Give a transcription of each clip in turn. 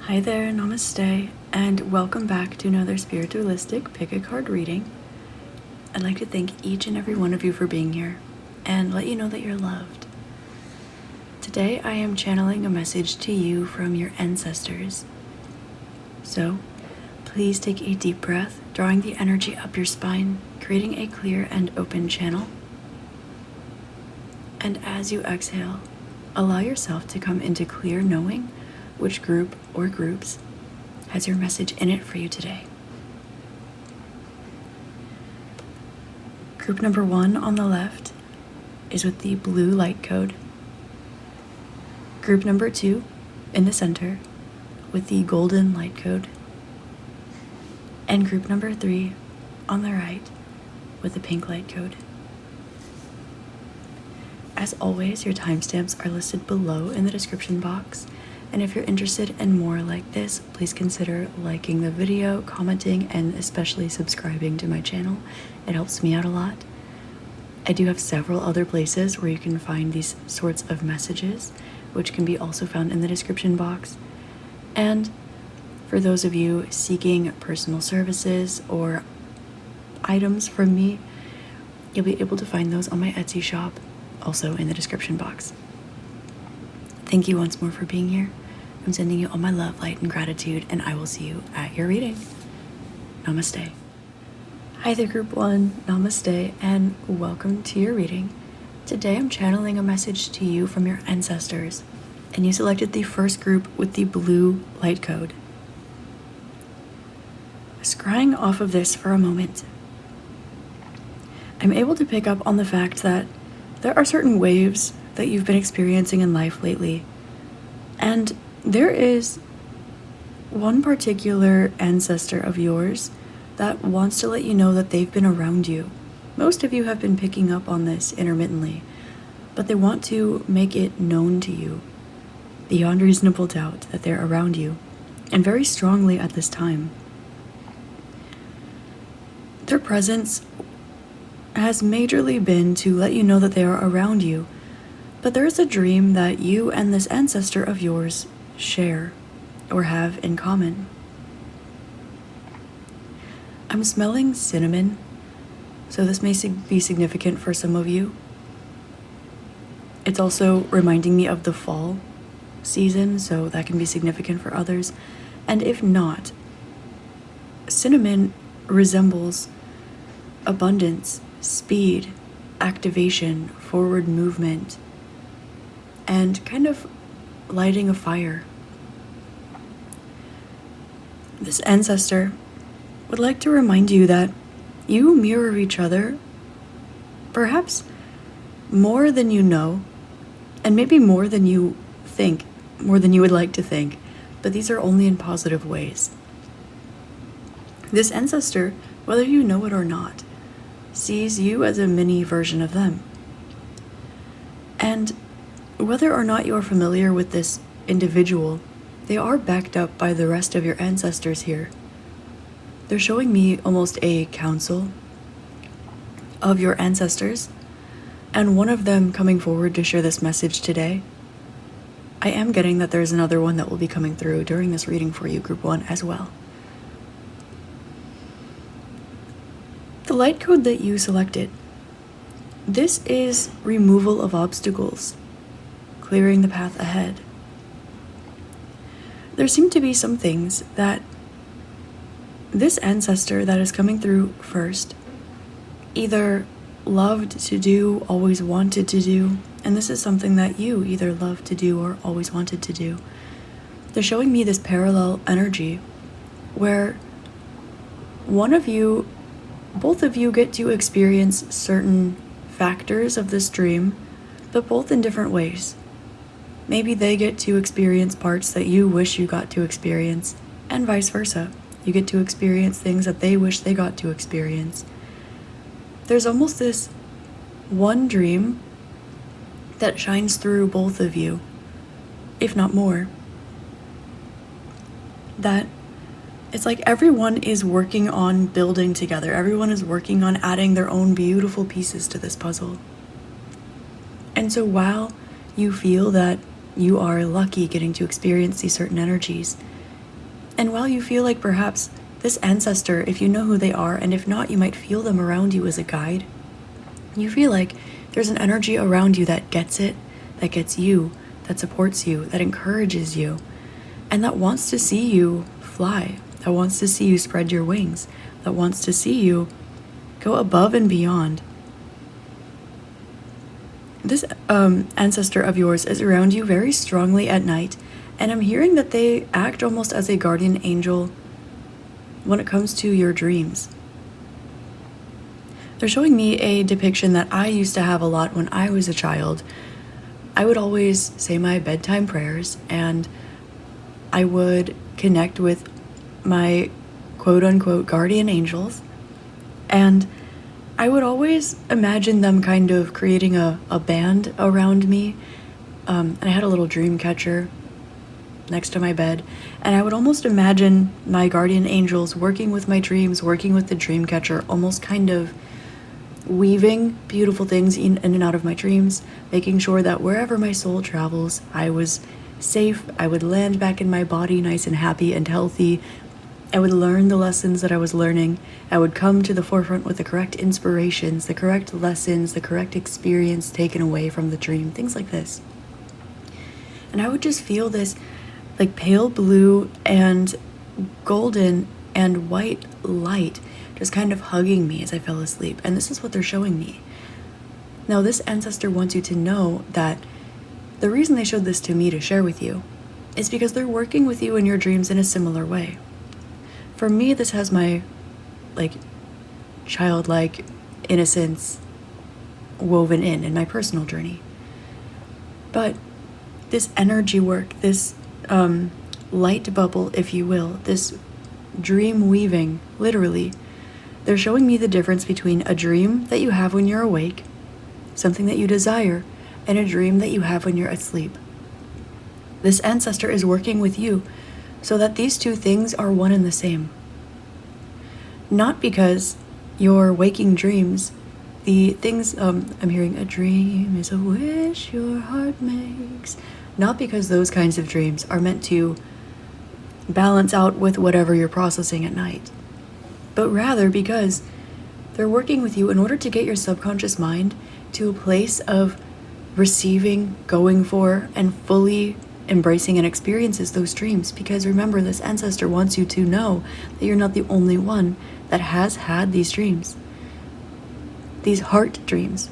Hi there, namaste, and welcome back to another spiritualistic pick a card reading. I'd like to thank each and every one of you for being here and let you know that you're loved. Today I am channeling a message to you from your ancestors. So please take a deep breath, drawing the energy up your spine, creating a clear and open channel. And as you exhale, allow yourself to come into clear knowing which group or groups has your message in it for you today. Group number 1 on the left is with the blue light code. Group number 2 in the center with the golden light code. And group number 3 on the right with the pink light code. As always, your timestamps are listed below in the description box. And if you're interested in more like this, please consider liking the video, commenting, and especially subscribing to my channel. It helps me out a lot. I do have several other places where you can find these sorts of messages, which can be also found in the description box. And for those of you seeking personal services or items from me, you'll be able to find those on my Etsy shop, also in the description box. Thank you once more for being here. I'm sending you all my love, light, and gratitude, and I will see you at your reading. Namaste. Hi there, Group 1. Namaste, and welcome to your reading. Today I'm channeling a message to you from your ancestors, and you selected the first group with the blue light code. Scrying off of this for a moment, I'm able to pick up on the fact that there are certain waves that you've been experiencing in life lately. And there is one particular ancestor of yours that wants to let you know that they've been around you. Most of you have been picking up on this intermittently, but they want to make it known to you, beyond reasonable doubt, that they're around you, and very strongly at this time. Their presence has majorly been to let you know that they are around you. But there is a dream that you and this ancestor of yours share or have in common. I'm smelling cinnamon, so this may be significant for some of you. It's also reminding me of the fall season, so that can be significant for others. And if not, cinnamon resembles abundance, speed, activation, forward movement, and kind of lighting a fire. This ancestor would like to remind you that you mirror each other, perhaps more than you know, and maybe more than you think, more than you would like to think, but these are only in positive ways. This ancestor, whether you know it or not, sees you as a mini version of them. And whether or not you are familiar with this individual, they are backed up by the rest of your ancestors here. They're showing me almost a council of your ancestors, and one of them coming forward to share this message today. I am getting that there's another one that will be coming through during this reading for you, Group 1, as well. The light code that you selected, this is removal of obstacles, clearing the path ahead. There seem to be some things that this ancestor that is coming through first either loved to do, always wanted to do, and this is something that you either loved to do or always wanted to do. They're showing me this parallel energy where both of you get to experience certain factors of this dream, but both in different ways. Maybe they get to experience parts that you wish you got to experience, and vice versa. You get to experience things that they wish they got to experience. There's almost this one dream that shines through both of you, if not more. That it's like everyone is working on building together. Everyone is working on adding their own beautiful pieces to this puzzle. And so while you feel that you are lucky getting to experience these certain energies, And while you feel like perhaps this ancestor, if you know who they are, and if not, you might feel them around you as a guide, you feel like there's an energy around you that gets it, that gets you, that supports you, that encourages you, and that wants to see you fly, that wants to see you spread your wings, that wants to see you go above and beyond. This ancestor of yours is around you very strongly at night, and I'm hearing that they act almost as a guardian angel when it comes to your dreams. They're showing me a depiction that I used to have a lot when I was a child. I would always say my bedtime prayers, and I would connect with my quote-unquote guardian angels, and I would always imagine them kind of creating a band around me. And I had a little dream catcher next to my bed, and I would almost imagine my guardian angels working with my dreams, working with the dream catcher, almost kind of weaving beautiful things in and out of my dreams, making sure that wherever my soul travels, I was safe. I would land back in my body nice and happy and healthy. I would learn the lessons that I was learning. I would come to the forefront with the correct inspirations, the correct lessons, the correct experience taken away from the dream, things like this. And I would just feel this like pale blue and golden and white light just kind of hugging me as I fell asleep. And this is what they're showing me. Now, this ancestor wants you to know that the reason they showed this to me to share with you is because they're working with you in your dreams in a similar way. For me, this has my childlike innocence woven in my personal journey. But this energy work, this light bubble, if you will, this dream weaving, literally, they're showing me the difference between a dream that you have when you're awake, something that you desire, and a dream that you have when you're asleep. This ancestor is working with you so that these two things are one and the same. Not because your waking dreams, the things, I'm hearing a dream is a wish your heart makes, not because those kinds of dreams are meant to balance out with whatever you're processing at night, but rather because they're working with you in order to get your subconscious mind to a place of receiving, going for, and fully embracing and experiences those dreams. Because remember, this ancestor wants you to know that you're not the only one that has had these dreams, these heart dreams.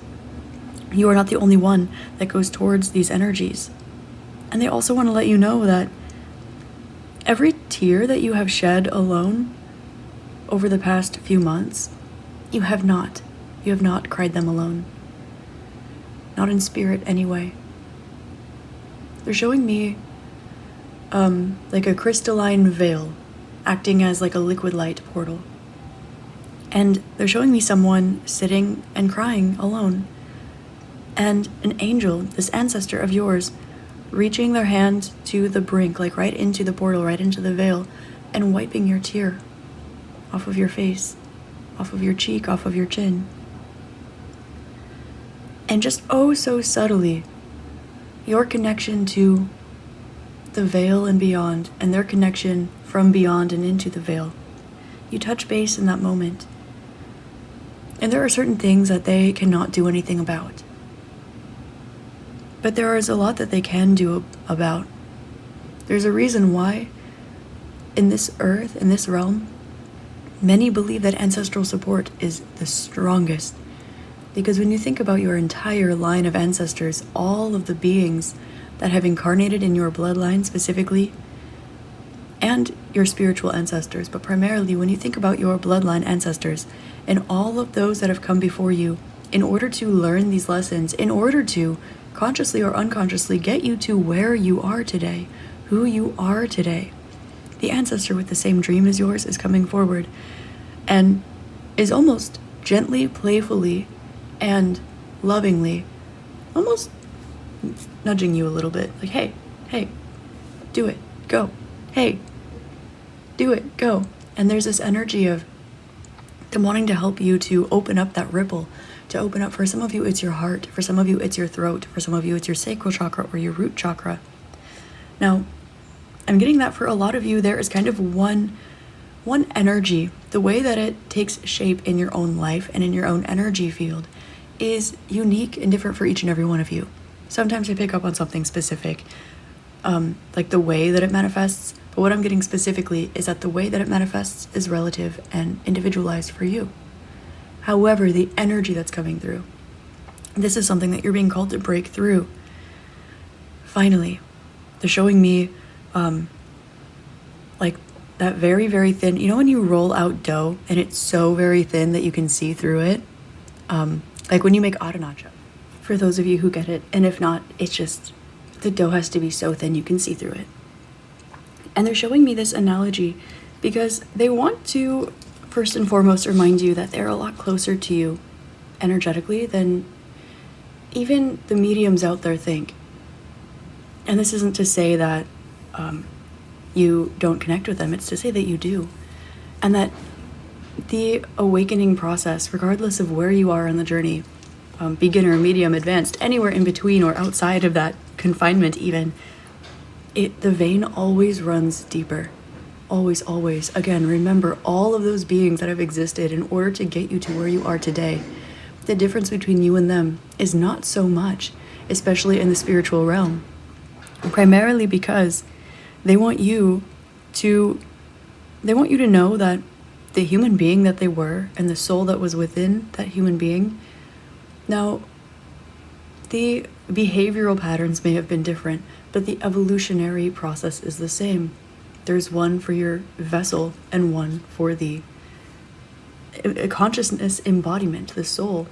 You are not the only one that goes towards these energies. And they also want to let you know that every tear that you have shed alone over the past few months, you have not cried them alone. Not in spirit, anyway. They're showing me like a crystalline veil acting as like a liquid light portal. And they're showing me someone sitting and crying alone. And an angel, this ancestor of yours, reaching their hand to the brink, like right into the portal, right into the veil, and wiping your tear off of your face, off of your cheek, off of your chin. And just oh so subtly, your connection to the veil and beyond, and their connection from beyond and into the veil. You touch base in that moment. And there are certain things that they cannot do anything about. But there is a lot that they can do about. There's a reason why in this earth, in this realm, many believe that ancestral support is the strongest. Because when you think about your entire line of ancestors, all of the beings that have incarnated in your bloodline specifically, and your spiritual ancestors, but primarily when you think about your bloodline ancestors and all of those that have come before you in order to learn these lessons, in order to consciously or unconsciously get you to where you are today, who you are today. The ancestor with the same dream as yours is coming forward and is almost gently, playfully, and lovingly, almost nudging you a little bit, like, hey, do it, go, hey, do it, go. And there's this energy of them wanting to help you to open up that ripple, to open up. For some of you, it's your heart. For some of you, it's your throat. For some of you, it's your sacral chakra or your root chakra. Now, I'm getting that for a lot of you, there is kind of one energy. The way that it takes shape in your own life and in your own energy field is unique and different for each and every one of you. Sometimes I pick up on something specific, like the way that it manifests, but what I'm getting specifically is that the way that it manifests is relative and individualized for you. However, the energy that's coming through, this is something that you're being called to break through. Finally, they're showing me like that very, very thin, you know when you roll out dough and it's so very thin that you can see through it? Like when you make aranacha, for those of you who get it, and if not, it's just, the dough has to be so thin you can see through it. And they're showing me this analogy because they want to, first and foremost, remind you that they're a lot closer to you energetically than even the mediums out there think. And this isn't to say that you don't connect with them, it's to say that you do. And that the awakening process, regardless of where you are on the journey, beginner, medium, advanced, anywhere in between or outside of that confinement even, the vein always runs deeper. Always, always. Again, remember all of those beings that have existed in order to get you to where you are today. The difference between you and them is not so much, especially in the spiritual realm. Primarily because they want you to know that the human being that they were and the soul that was within that human being, now the behavioral patterns may have been different, but the evolutionary process is the same. There's one for your vessel and one for the consciousness embodiment, the soul.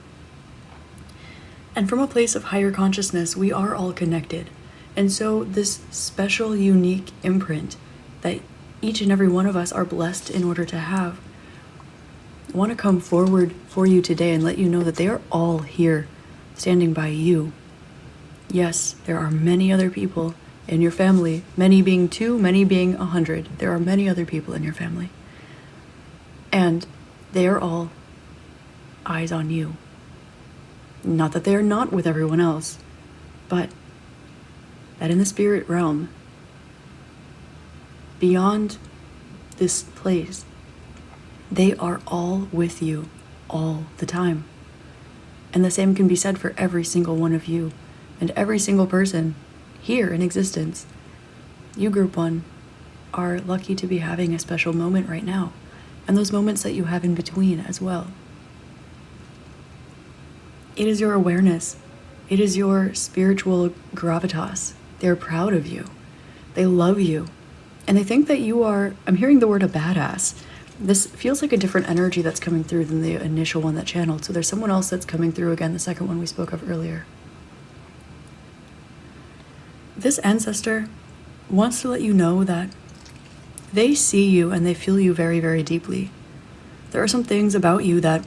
And from a place of higher consciousness, we are all connected. And so this special, unique imprint that each and every one of us are blessed in order to have, I want to come forward for you today and let you know that they are all here, standing by you. Yes, there are many other people in your family, many being 2, many being 100. There are many other people in your family. And they are all eyes on you. Not that they are not with everyone else, but that in the spirit realm, beyond this place, they are all with you all the time. And the same can be said for every single one of you and every single person here in existence. You, Group 1, are lucky to be having a special moment right now, and those moments that you have in between as well. It is your awareness. It is your spiritual gravitas. They're proud of you. They love you. And they think that you are, I'm hearing the word a badass. This feels like a different energy that's coming through than the initial one that channeled. So there's someone else that's coming through again, the second one we spoke of earlier. This ancestor wants to let you know that they see you and they feel you very, very deeply. There are some things about you that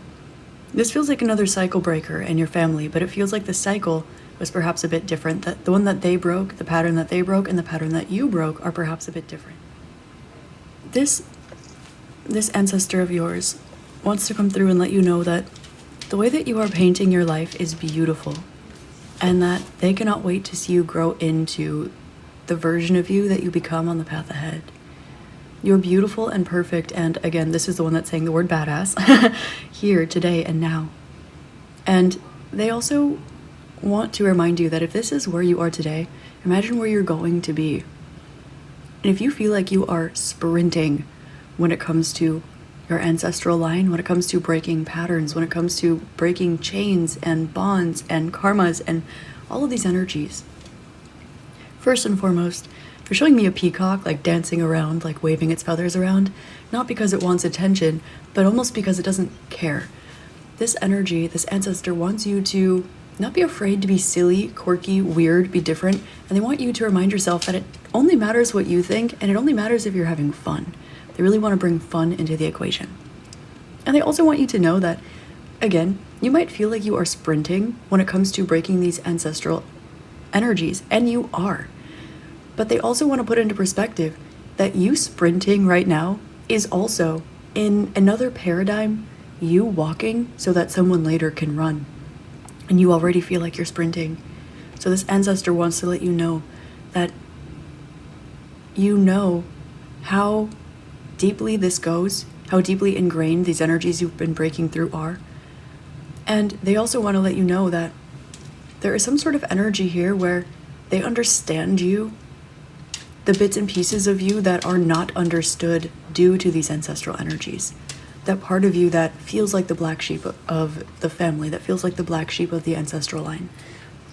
this feels like another cycle breaker in your family, but it feels like the cycle was perhaps a bit different. That the one that they broke, the pattern that they broke, and the pattern that you broke are perhaps a bit different. This ancestor of yours wants to come through and let you know that the way that you are painting your life is beautiful, and that they cannot wait to see you grow into the version of you that you become on the path ahead. You're beautiful and perfect, and again, this is the one that's saying the word badass, here, today, and now. And they also want to remind you that if this is where you are today, imagine where you're going to be. And if you feel like you are sprinting when it comes to your ancestral line, when it comes to breaking patterns, when it comes to breaking chains and bonds and karmas and all of these energies, first and foremost, they're showing me a peacock like dancing around, like waving its feathers around, not because it wants attention, but almost because it doesn't care. This energy, this ancestor wants you to not be afraid to be silly, quirky, weird, be different, and they want you to remind yourself that it only matters what you think, and it only matters if you're having fun. They really want to bring fun into the equation. And they also want you to know that, again, you might feel like you are sprinting when it comes to breaking these ancestral energies, and you are. But they also want to put into perspective that you sprinting right now is also, in another paradigm, you walking so that someone later can run. And you already feel like you're sprinting. So this ancestor wants to let you know that you know how deeply this goes, how deeply ingrained these energies you've been breaking through are. And they also want to let you know that there is some sort of energy here where they understand you, the bits and pieces of you that are not understood due to these ancestral energies. That part of you that feels like the black sheep of the family, that feels like the black sheep of the ancestral line.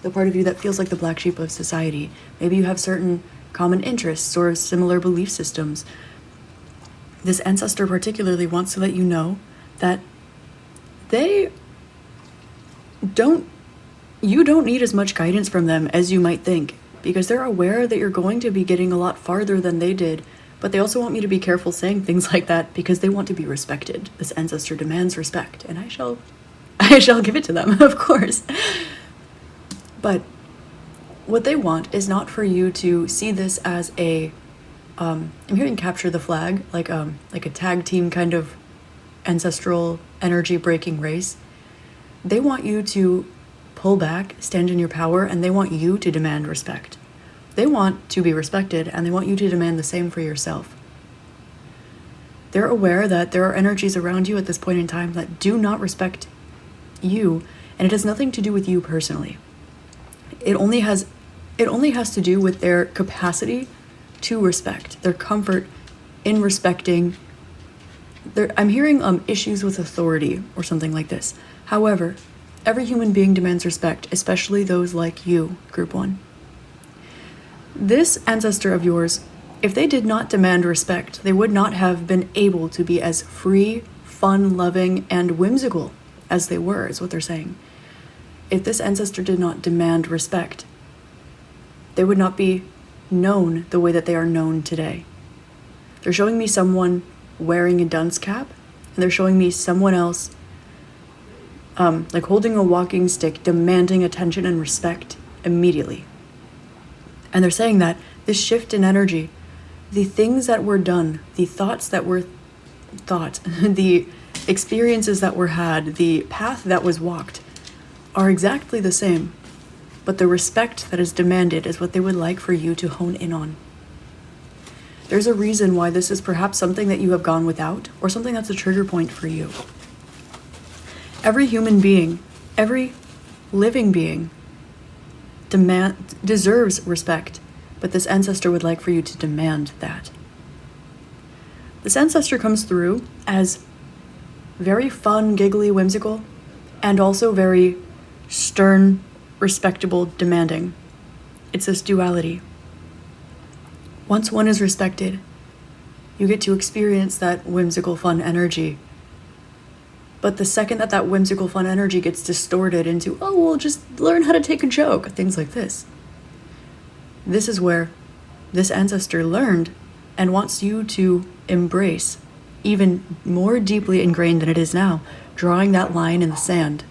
The part of you that feels like the black sheep of society. Maybe you have certain common interests or similar belief systems. This ancestor particularly wants to let you know that you don't need as much guidance from them as you might think, because they're aware that you're going to be getting a lot farther than they did, but they also want me to be careful saying things like that because they want to be respected. This ancestor demands respect, and I shall give it to them, of course. But what they want is not for you to see this as I'm hearing capture the flag, like a tag team kind of ancestral energy breaking race. They want you to pull back, stand in your power, and they want you to demand respect. They want to be respected, and they want you to demand the same for yourself. They're aware that there are energies around you at this point in time that do not respect you, and it has nothing to do with you personally. It only has to do with their capacity to respect, their comfort in respecting. I'm hearing issues with authority or something like this. However, every human being demands respect, especially those like you, Group 1. This ancestor of yours, if they did not demand respect, they would not have been able to be as free, fun-loving, and whimsical as they were, is what they're saying. If this ancestor did not demand respect, they would not be known the way that they are known today. They're showing me someone wearing a dunce cap, and they're showing me someone else like holding a walking stick, demanding attention and respect immediately. And they're saying that this shift in energy, the things that were done, the thoughts that were thought, the experiences that were had, the path that was walked, are exactly the same. But the respect that is demanded is what they would like for you to hone in on. There's a reason why this is perhaps something that you have gone without, or something that's a trigger point for you. Every human being, every living being deserves respect, but this ancestor would like for you to demand that. This ancestor comes through as very fun, giggly, whimsical, and also very stern, respectable, demanding. It's this duality. Once one is respected, you get to experience that whimsical, fun energy. But the second that whimsical, fun energy gets distorted into, oh, well, just learn how to take a joke, things like this. This is where this ancestor learned and wants you to embrace, even more deeply ingrained than it is now, drawing that line in the sand.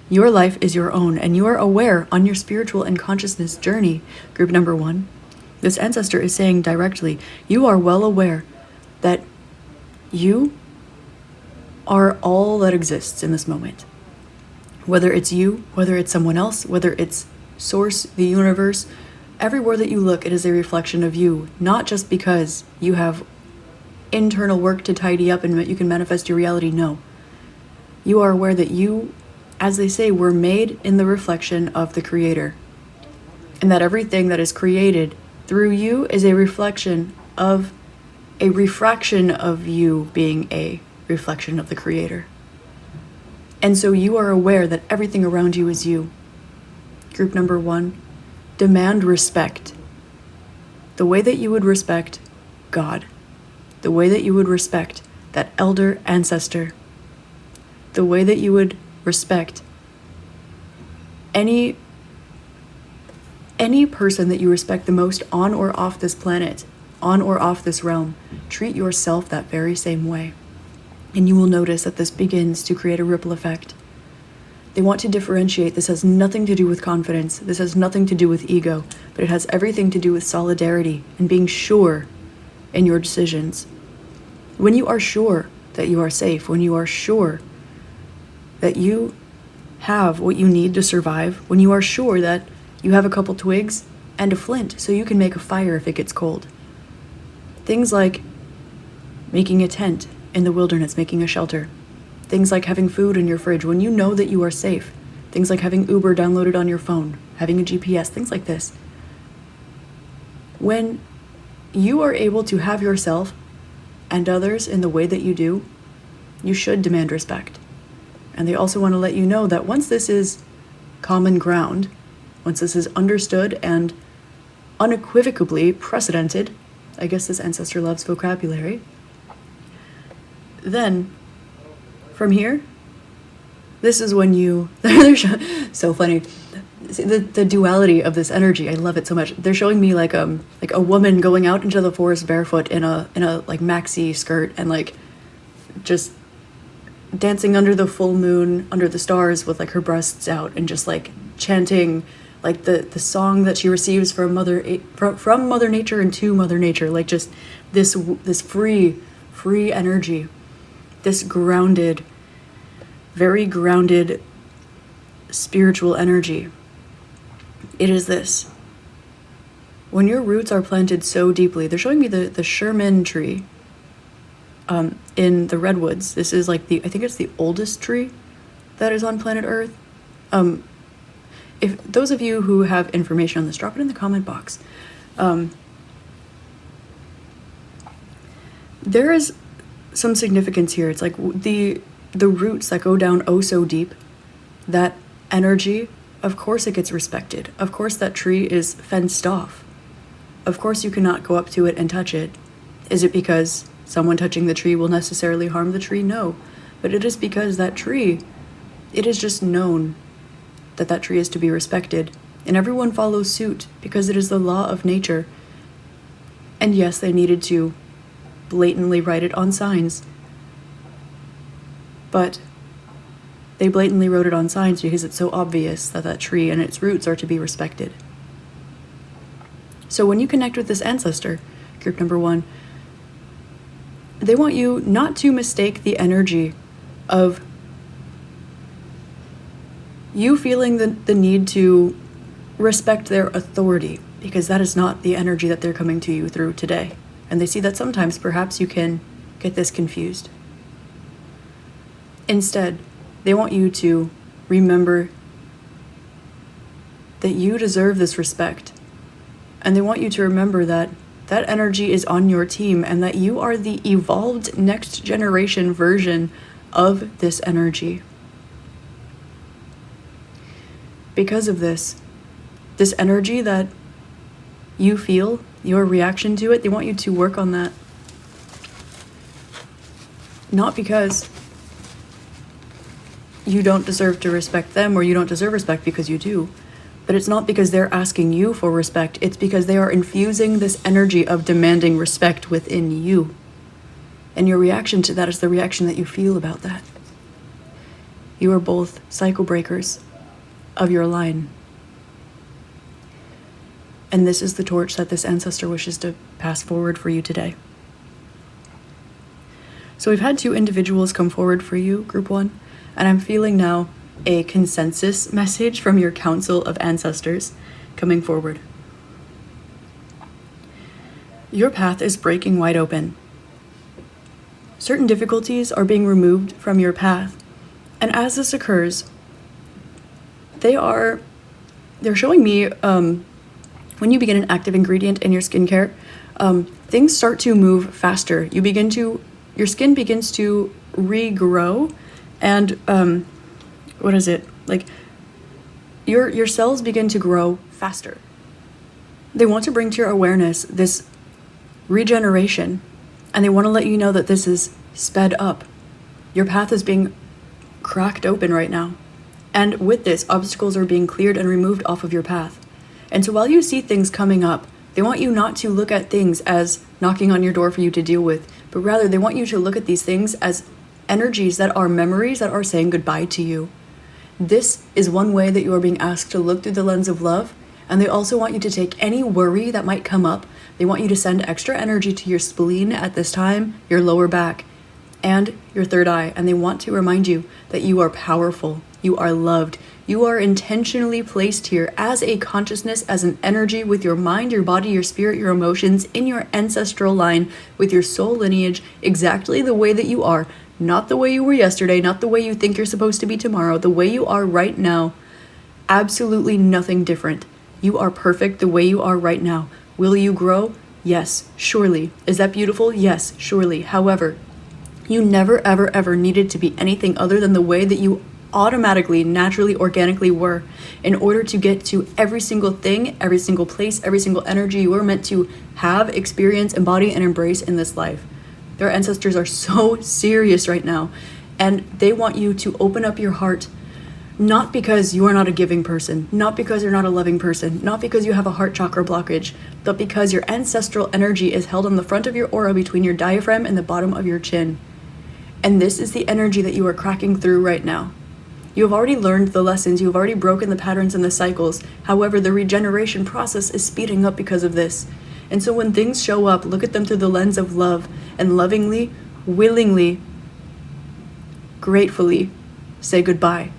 Your life is your own, and you are aware on your spiritual and consciousness journey, Group number 1. This ancestor is saying directly, you are well aware that you are all that exists in this moment. Whether it's you, whether it's someone else, whether it's source, the universe, everywhere that you look, it is a reflection of you, not just because you have internal work to tidy up and you can manifest your reality. No. You are aware that you, as they say, were made in the reflection of the Creator, and that everything that is created through you is a refraction of you being a reflection of the Creator. And so you are aware that everything around you is you. Group number 1, demand respect. The way that you would respect God. The way that you would respect that elder ancestor. The way that you would respect any person that you respect the most on or off this planet, on or off this realm. Treat yourself that very same way. And you will notice that this begins to create a ripple effect. They want to differentiate. This has nothing to do with confidence. This has nothing to do with ego, but it has everything to do with solidarity and being sure in your decisions. When you are sure that you are safe, when you are sure that you have what you need to survive, when you are sure that you have a couple twigs and a flint so you can make a fire if it gets cold. Things like making a tent in the wilderness, making a shelter. Things like having food in your fridge when you know that you are safe. Things like having Uber downloaded on your phone, having a GPS, things like this. When you are able to have yourself and others in the way that you do, you should demand respect. And they also want to let you know that once this is common ground, once this is understood and unequivocally precedented, I guess this ancestor loves vocabulary, then from here, this is when you, so funny, see, the duality of this energy, I love it so much. They're showing me like a woman going out into the forest barefoot in a like maxi skirt and like just dancing under the full moon, under the stars with like her breasts out and just like chanting like the song that she receives from Mother Nature and to Mother Nature, like just this free energy, this grounded, very grounded spiritual energy. It is this. When your roots are planted so deeply, they're showing me the Sherman tree in the redwoods. This is like I think it's the oldest tree that is on planet Earth. If those of you who have information on this, drop it in the comment box. There is some significance here. It's like the roots that go down oh so deep, that energy, of course it gets respected. Of course that tree is fenced off. Of course you cannot go up to it and touch it. Is it because someone touching the tree will necessarily harm the tree? No. But it is because that tree, it is just known that tree is to be respected. And everyone follows suit because it is the law of nature. And yes, they needed to blatantly write it on signs. But they blatantly wrote it on signs because it's so obvious that tree and its roots are to be respected. So when you connect with this ancestor, group number 1, they want you not to mistake the energy of you feeling the need to respect their authority, because that is not the energy that they're coming to you through today. And they see that sometimes perhaps you can get this confused. Instead, they want you to remember that you deserve this respect. And they want you to remember that energy is on your team and that you are the evolved next generation version of this energy. Because of this energy that you feel, your reaction to it, they want you to work on that. Not because you don't deserve to respect them or you don't deserve respect, because you do. But it's not because they're asking you for respect. It's because they are infusing this energy of demanding respect within you. And your reaction to that is the reaction that you feel about that. You are both cycle breakers of your line. And this is the torch that this ancestor wishes to pass forward for you today. So we've had 2 individuals come forward for you, group 1, and I'm feeling now a consensus message from your council of ancestors coming forward. Your path is breaking wide open. Certain difficulties are being removed from your path, and as this occurs, they're showing me when you begin an active ingredient in your skincare, things start to move faster. Your skin begins to regrow, and your cells begin to grow faster. They want to bring to your awareness this regeneration, and they want to let you know that this is sped up. Your path is being cracked open right now. And with this, obstacles are being cleared and removed off of your path. And so while you see things coming up, they want you not to look at things as knocking on your door for you to deal with, but rather they want you to look at these things as energies that are memories that are saying goodbye to you. This is one way that you are being asked to look through the lens of love, and they also want you to take any worry that might come up. They want you to send extra energy to your spleen at this time, your lower back, and your third eye, and they want to remind you that you are powerful. You are loved. You are intentionally placed here as a consciousness, as an energy, with your mind, your body, your spirit, your emotions, in your ancestral line, with your soul lineage, exactly the way that you are. Not the way you were yesterday, not the way you think you're supposed to be tomorrow, the way you are right now. Absolutely nothing different. You are perfect the way you are right now. Will you grow? Yes, surely. Is that beautiful? Yes, surely. However, you never, ever, ever needed to be anything other than the way that you automatically, naturally, organically were in order to get to every single thing, every single place, every single energy you were meant to have, experience, embody, and embrace in this life. Their ancestors are so serious right now, and they want you to open up your heart. Not because you are not a giving person, not because you're not a loving person, not because you have a heart chakra blockage, but because your ancestral energy is held on the front of your aura between your diaphragm and the bottom of your chin. And this is the energy that you are cracking through right now. You have already learned the lessons, you have already broken the patterns and the cycles. However, the regeneration process is speeding up because of this. And so when things show up, look at them through the lens of love and lovingly, willingly, gratefully say goodbye.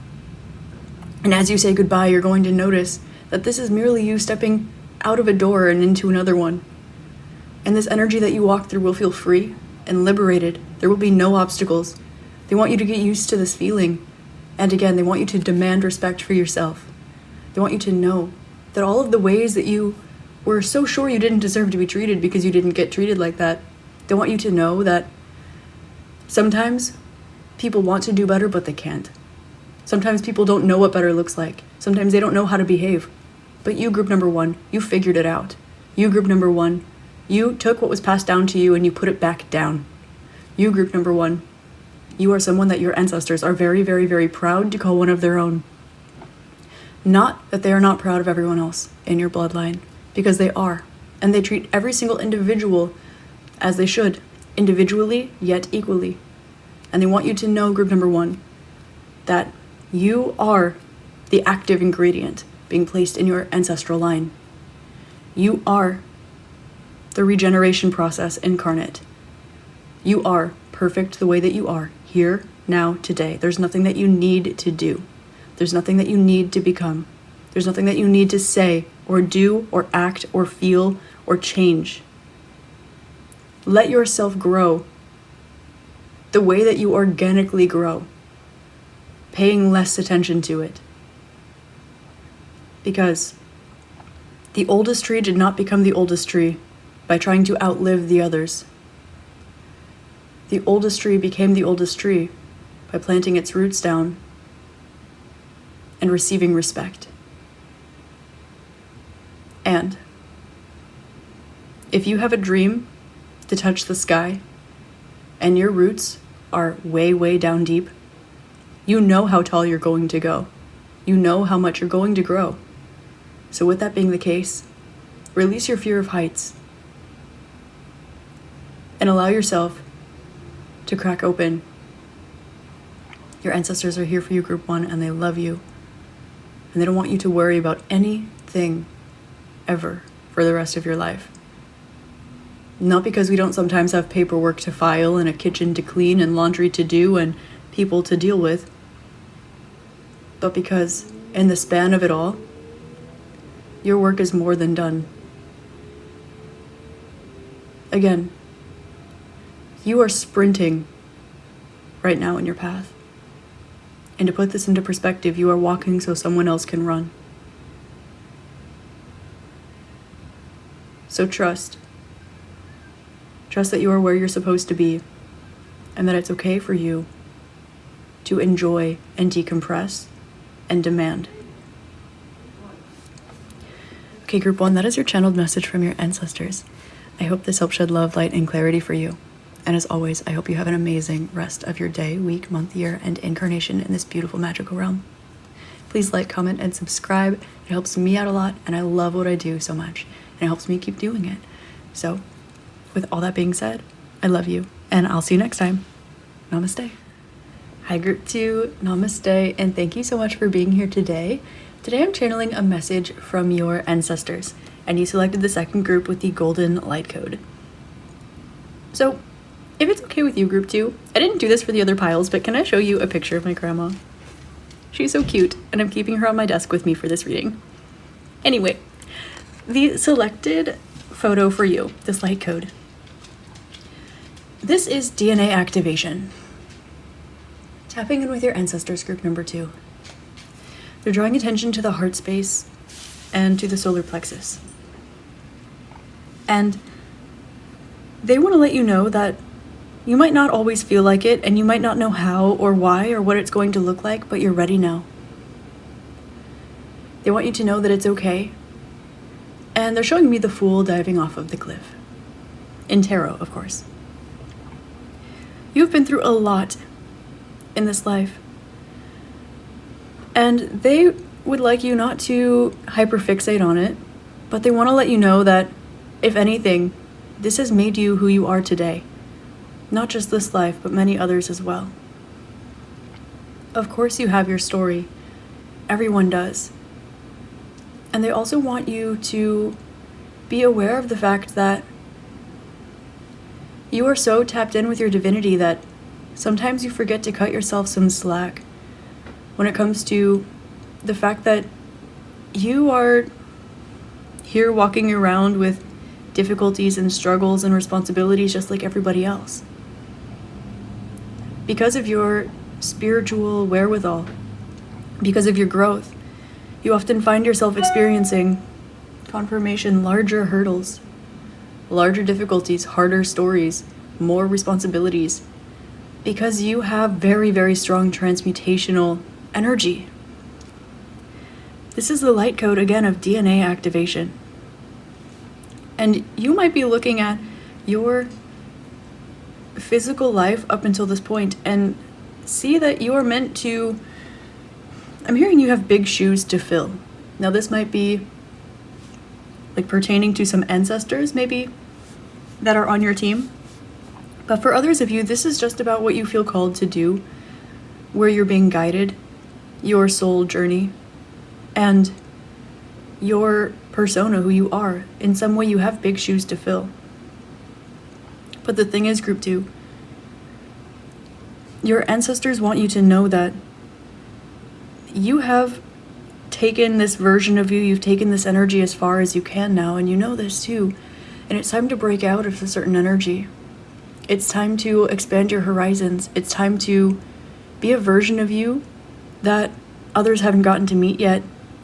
And as you say goodbye, you're going to notice that this is merely you stepping out of a door and into another one. And this energy that you walk through will feel free and liberated. There will be no obstacles. They want you to get used to this feeling. And again, they want you to demand respect for yourself. They want you to know that all of the ways that you were so sure you didn't deserve to be treated because you didn't get treated like that, they want you to know that sometimes people want to do better, but they can't. Sometimes people don't know what better looks like. Sometimes they don't know how to behave. But you, group number one, you figured it out. You, group number one, you took what was passed down to you and you put it back down. You, group number one, you are someone that your ancestors are very, very, very proud to call one of their own. Not that they are not proud of everyone else in your bloodline, because they are. And they treat every single individual as they should, individually yet equally. And they want you to know, group number one, that you are the active ingredient being placed in your ancestral line. You are the regeneration process incarnate. You are perfect the way that you are, here, now, today. There's nothing that you need to do. There's nothing that you need to become. There's nothing that you need to say or do or act or feel or change. Let yourself grow the way that you organically grow, paying less attention to it. Because the oldest tree did not become the oldest tree by trying to outlive the others. The oldest tree became the oldest tree by planting its roots down and receiving respect. And if you have a dream to touch the sky and your roots are way, way down deep, you know how tall you're going to go. You know how much you're going to grow. So with that being the case, release your fear of heights and allow yourself to crack open. Your ancestors are here for you, group one, and they love you. And they don't want you to worry about anything ever for the rest of your life. Not because we don't sometimes have paperwork to file and a kitchen to clean and laundry to do and people to deal with, but because in the span of it all, your work is more than done. Again, you are sprinting right now in your path. And to put this into perspective, you are walking so someone else can run. So trust. Trust that you are where you're supposed to be, and that it's okay for you to enjoy and decompress and demand. Okay, group one, that is your channeled message from your ancestors. I hope this helps shed love, light, and clarity for you. And as always, I hope you have an amazing rest of your day, week, month, year, and incarnation in this beautiful magical realm. Please like, comment, and subscribe. It helps me out a lot, and I love what I do so much, and it helps me keep doing it. So, with all that being said, I love you, and I'll see you next time. Namaste. Hi, group two. Namaste, and thank you so much for being here today. Today I'm channeling a message from your ancestors, and you selected the second group with the golden light code. So, if it's okay with you, group two, I didn't do this for the other piles, but can I show you a picture of my grandma? She's so cute, and I'm keeping her on my desk with me for this reading. Anyway, the selected photo for you, this light code. This is DNA activation. Tapping in with your ancestors, group number 2. They're drawing attention to the heart space and to the solar plexus. And they want to let you know that you might not always feel like it, and you might not know how or why or what it's going to look like, but you're ready now. They want you to know that it's okay. And they're showing me the Fool diving off of the cliff. In tarot, of course. You've been through a lot in this life. And they would like you not to hyperfixate on it, but they want to let you know that, if anything, this has made you who you are today. Not just this life, but many others as well. Of course you have your story. Everyone does. And they also want you to be aware of the fact that you are so tapped in with your divinity that sometimes you forget to cut yourself some slack when it comes to the fact that you are here walking around with difficulties and struggles and responsibilities just like everybody else. Because of your spiritual wherewithal, because of your growth, you often find yourself experiencing confirmation, larger hurdles, larger difficulties, harder stories, more responsibilities, because you have very, very strong transmutational energy. This is the light code, again, of DNA activation. And you might be looking at your physical life up until this point and see that you are meant to, I'm hearing you have big shoes to fill. Now this might be like pertaining to some ancestors maybe that are on your team. But for others of you, this is just about what you feel called to do, where you're being guided, your soul journey, and your persona, who you are. In some way, you have big shoes to fill. But the thing is, group 2, your ancestors want you to know that you have taken this version of you, you've taken this energy as far as you can now, and you know this too. And it's time to break out of a certain energy. It's time to expand your horizons. It's time to be a version of you that others haven't gotten to meet yet,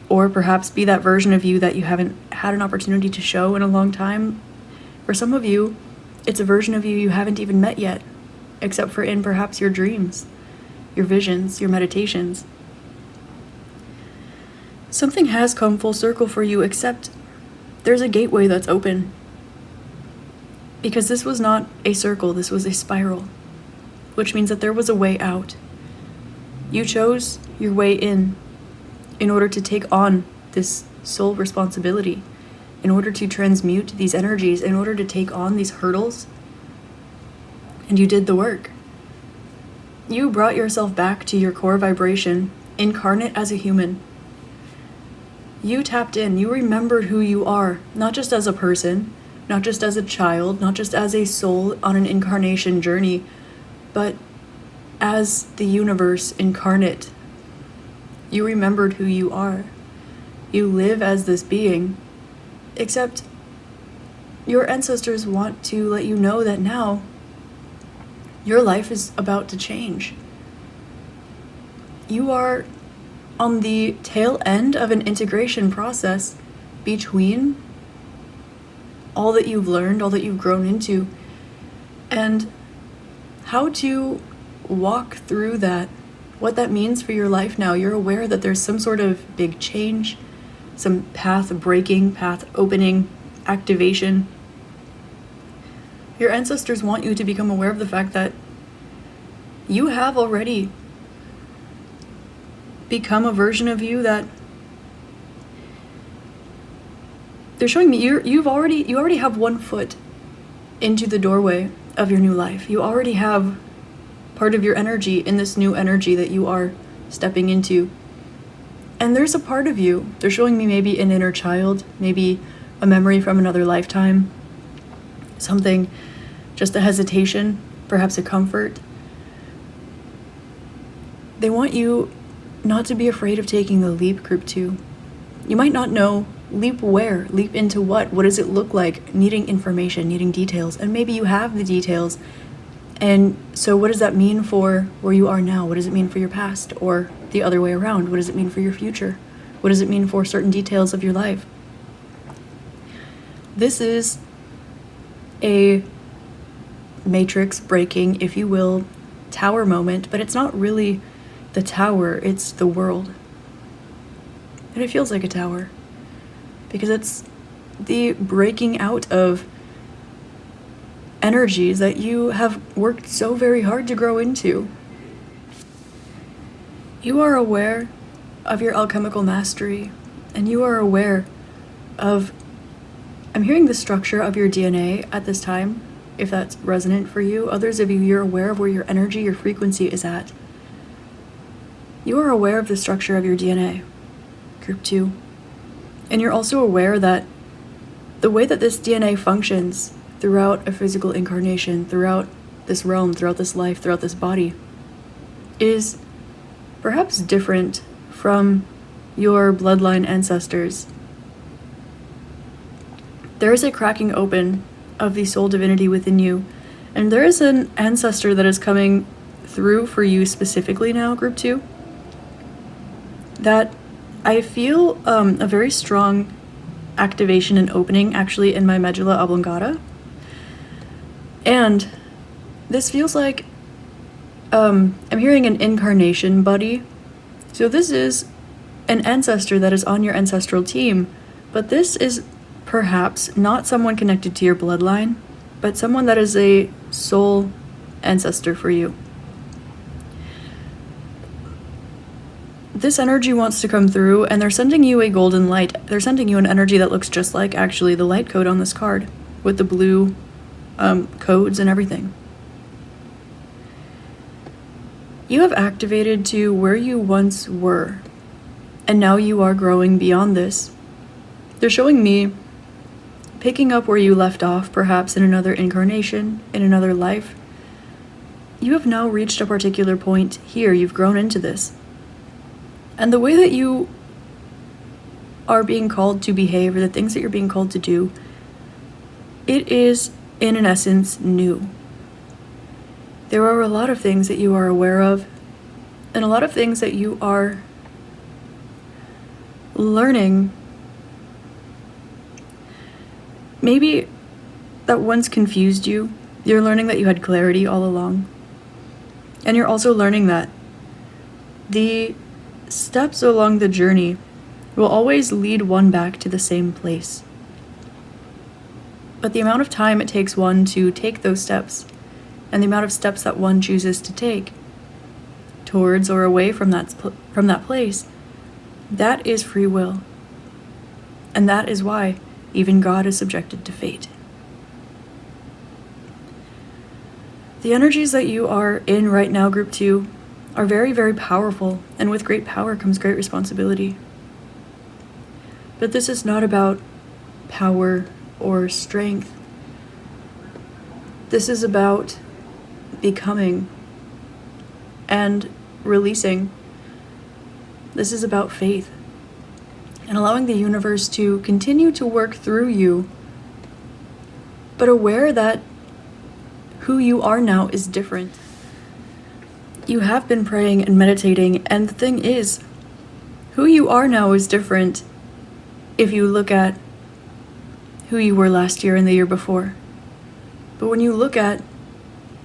or perhaps be that version of you that you haven't had an opportunity to show in a long time. For some of you, it's a version of you you haven't even met yet, except for in perhaps your dreams, your visions, your meditations. Something has come full circle for you, except there's a gateway that's open. Because this was not a circle, this was a spiral, which means that there was a way out. You chose your way in order to take on this soul responsibility, in order to transmute these energies, in order to take on these hurdles. And you did the work. You brought yourself back to your core vibration, incarnate as a human. You tapped in, you remembered who you are, not just as a person, not just as a child, not just as a soul on an incarnation journey, but as the universe incarnate. You remembered who you are. You live as this being, except your ancestors want to let you know that now your life is about to change. You are on the tail end of an integration process between all that you've learned, all that you've grown into, and how to walk through that, what that means for your life now. You're aware that there's some sort of big change, some path breaking, path opening, activation. Your ancestors want you to become aware of the fact that you have already become a version of you that they're showing me you already have one foot into the doorway of your new life. You already have part of your energy in this new energy that you are stepping into. And there's a part of you, they're showing me maybe an inner child, maybe a memory from another lifetime, something, just a hesitation, perhaps a comfort. They want you not to be afraid of taking the leap, Group 2. You might not know leap where, leap into what does it look like, needing information, needing details, and maybe you have the details. And so what does that mean for where you are now? What does it mean for your past? Or the other way around, what does it mean for your future? What does it mean for certain details of your life? This is a matrix breaking, if you will, tower moment, but it's not really the tower, it's the world. And it feels like a tower because it's the breaking out of energies that you have worked so very hard to grow into. You are aware of your alchemical mastery, and you are aware of, I'm hearing the structure of your DNA at this time, if that's resonant for you. Others of you, you're aware of where your energy, your frequency is at. You are aware of the structure of your DNA, Group 2. And you're also aware that the way that this DNA functions throughout a physical incarnation, throughout this realm, throughout this life, throughout this body, is perhaps different from your bloodline ancestors. There is a cracking open of the soul divinity within you, and there is an ancestor that is coming through for you specifically now, Group 2, that I feel a very strong activation and opening actually in my medulla oblongata. And this feels like I'm hearing an incarnation buddy. So this is an ancestor that is on your ancestral team, but this is perhaps not someone connected to your bloodline, but someone that is a soul ancestor for you. This energy wants to come through, and they're sending you a golden light. They're sending you an energy that looks just like actually the light code on this card with the blue codes and everything. You have activated to where you once were, and now you are growing beyond this. They're showing me picking up where you left off, perhaps in another incarnation, in another life. You have now reached a particular point here. You've grown into this. And the way that you are being called to behave, or the things that you're being called to do, it is, in an essence, new. There are a lot of things that you are aware of, and a lot of things that you are learning. Maybe that once confused you. You're learning that you had clarity all along. And you're also learning that the steps along the journey will always lead one back to the same place. But the amount of time it takes one to take those steps, and the amount of steps that one chooses to take towards or away from that place, that is free will. And that is why even God is subjected to fate. The energies that you are in right now, Group 2, are very, very powerful, and with great power comes great responsibility. But this is not about power or strength. This is about becoming and releasing. This is about faith and allowing the universe to continue to work through you, but aware that who you are now is different. You have been praying and meditating, and the thing is, who you are now is different if you look at who you were last year and the year before. But when you look at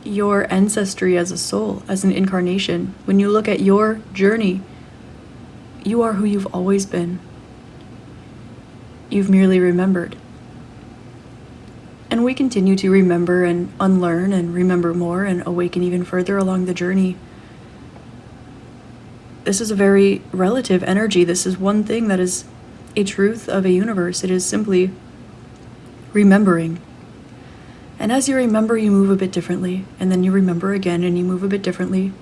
your ancestry as a soul, as an incarnation, when you look at your journey, you are who you've always been. You've merely remembered. And we continue to remember and unlearn and remember more and awaken even further along the journey. This is a very relative energy. This is one thing that is a truth of a universe. It is simply remembering. And as you remember, you move a bit differently. And then you remember again and you move a bit differently.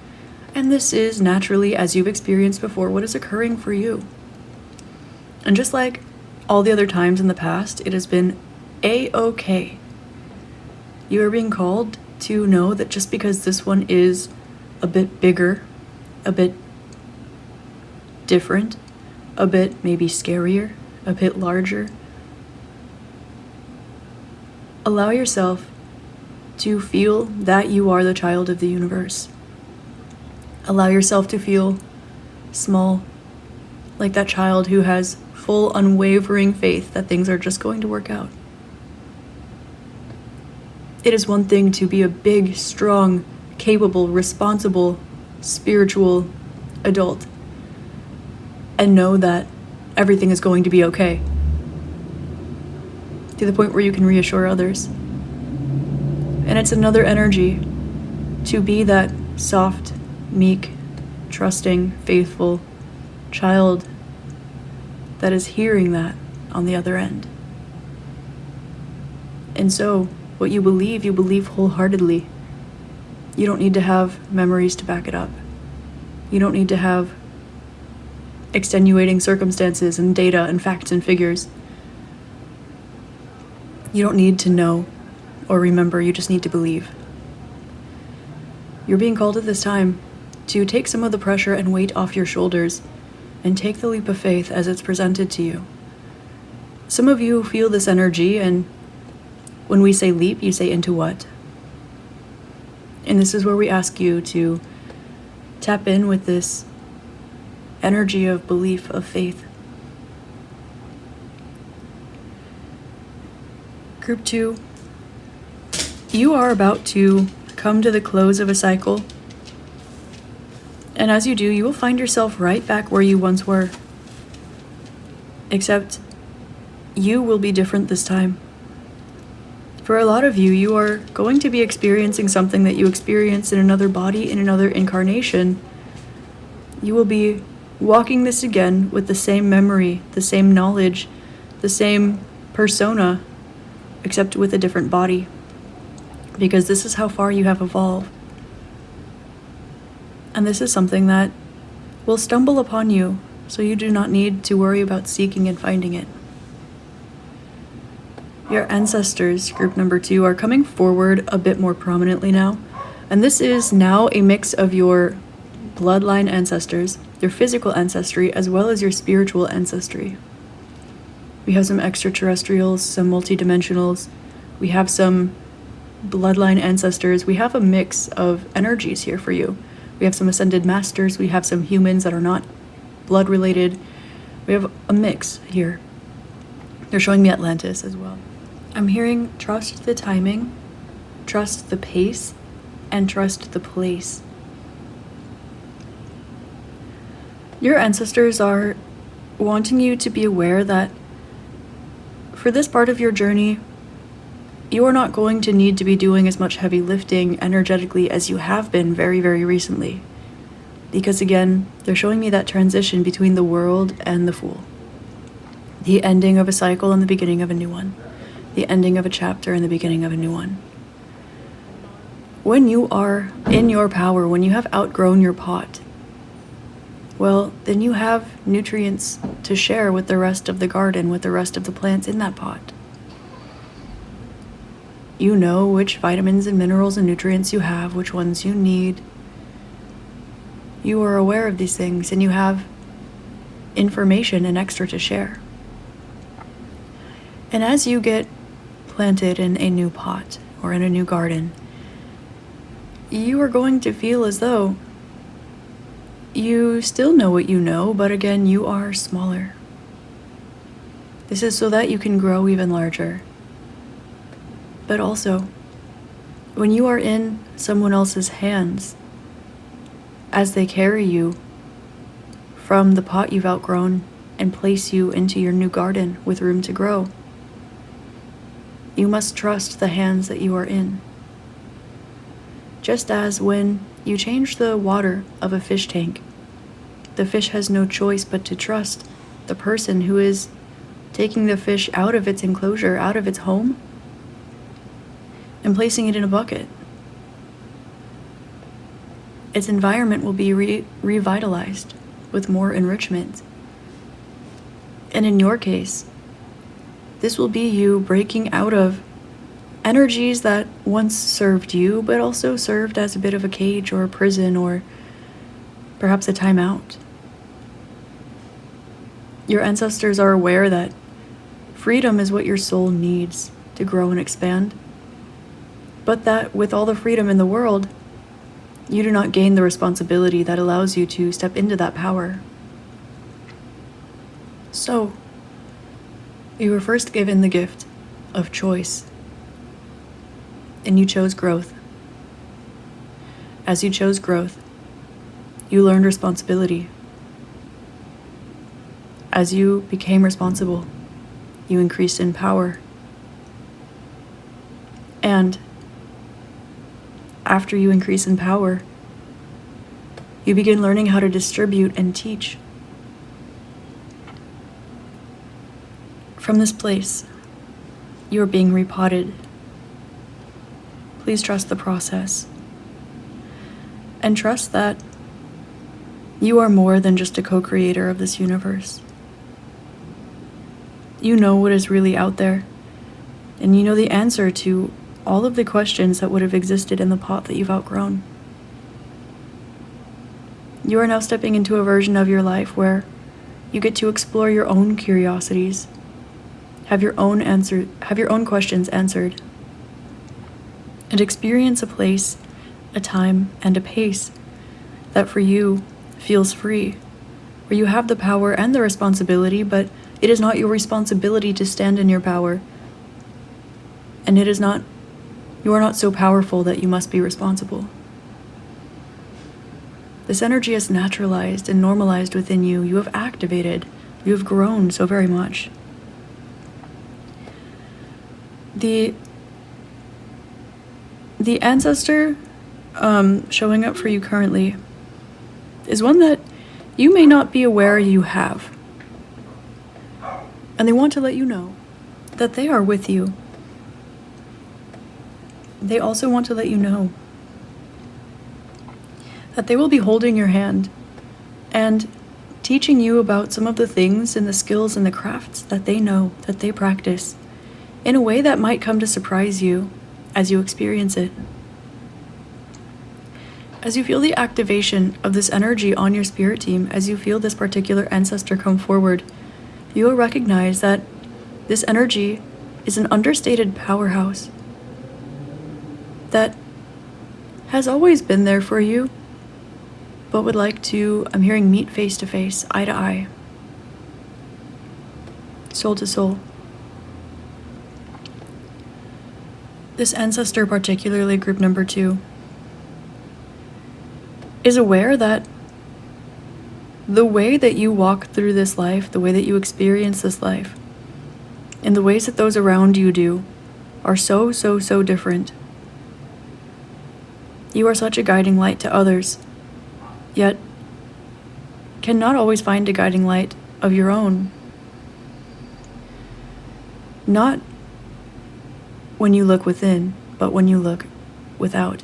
And this is naturally, as you've experienced before, what is occurring for you. And just like all the other times in the past, it has been A-okay. You are being called to know that just because this one is a bit bigger, a bit different, a bit maybe scarier, a bit larger. Allow yourself to feel that you are the child of the universe. Allow yourself to feel small, like that child who has full, unwavering faith that things are just going to work out. It is one thing to be a big, strong, capable, responsible, spiritual adult and know that everything is going to be okay, to the point where you can reassure others. And it's another energy to be that soft, meek, trusting, faithful child that is hearing that on the other end. And so, what you believe wholeheartedly. You don't need to have memories to back it up. You don't need to have extenuating circumstances and data and facts and figures. You don't need to know or remember, you just need to believe. You're being called at this time to take some of the pressure and weight off your shoulders and take the leap of faith as it's presented to you. Some of you feel this energy, and when we say leap, you say into what? And this is where we ask you to tap in with this energy of belief, of faith. Group 2, you are about to come to the close of a cycle. And as you do, you will find yourself right back where you once were. Except you will be different this time. For a lot of you, you are going to be experiencing something that you experienced in another body, in another incarnation. You will be walking this again with the same memory, the same knowledge, the same persona, except with a different body. Because this is how far you have evolved. And this is something that will stumble upon you, so you do not need to worry about seeking and finding it. Your ancestors, group number 2, are coming forward a bit more prominently now. And this is now a mix of your bloodline ancestors, your physical ancestry, as well as your spiritual ancestry. We have some extraterrestrials, some multidimensionals. We have some bloodline ancestors. We have a mix of energies here for you. We have some ascended masters. We have some humans that are not blood related. We have a mix here. They're showing me Atlantis as well. I'm hearing trust the timing, trust the pace, and trust the place. Your ancestors are wanting you to be aware that for this part of your journey, you are not going to need to be doing as much heavy lifting energetically as you have been very, very recently. Because again, they're showing me that transition between the world and the Fool. The ending of a cycle and the beginning of a new one. The ending of a chapter and the beginning of a new one. When you are in your power, when you have outgrown your pot, well, then you have nutrients to share with the rest of the garden, with the rest of the plants in that pot. You know which vitamins and minerals and nutrients you have, which ones you need. You are aware of these things, and you have information and extra to share. And as you get planted in a new pot or in a new garden, you are going to feel as though you still know what you know, but again, you are smaller. This is so that you can grow even larger. But also, when you are in someone else's hands, as they carry you from the pot you've outgrown and place you into your new garden with room to grow, you must trust the hands that you are in. Just as when you change the water of a fish tank, the fish has no choice but to trust the person who is taking the fish out of its enclosure, out of its home, and placing it in a bucket. Its environment will be revitalized with more enrichment. And in your case, this will be you breaking out of energies that once served you, but also served as a bit of a cage or a prison or perhaps a timeout. Your ancestors are aware that freedom is what your soul needs to grow and expand, but that with all the freedom in the world, you do not gain the responsibility that allows you to step into that power. So, you were first given the gift of choice, and you chose growth. As you chose growth, you learned responsibility. As you became responsible, you increased in power. And after you increase in power, you begin learning how to distribute and teach. From this place, you are being repotted. Please trust the process. And trust that you are more than just a co-creator of this universe. You know what is really out there, and you know the answer to all of the questions that would have existed in the pot that you've outgrown. You are now stepping into a version of your life where you get to explore your own curiosities, have your own questions answered, and experience a place, a time, and a pace that for you feels free, where you have the power and the responsibility, but it is not your responsibility to stand in your power. And you are not so powerful that you must be responsible. This energy is naturalized and normalized within you. You have activated. You have grown so very much. The ancestor showing up for you currently is one that you may not be aware you have. And they want to let you know that they are with you. They also want to let you know that they will be holding your hand and teaching you about some of the things and the skills and the crafts that they know, that they practice, in a way that might come to surprise you as you experience it. As you feel the activation of this energy on your spirit team, as you feel this particular ancestor come forward, you will recognize that this energy is an understated powerhouse that has always been there for you, but would like to, I'm hearing, meet face to face, eye to eye, soul to soul. This ancestor, particularly group number 2, is aware that the way that you walk through this life, the way that you experience this life, and the ways that those around you do are so different. You are such a guiding light to others, yet cannot always find a guiding light of your own. Not when you look within, but when you look without.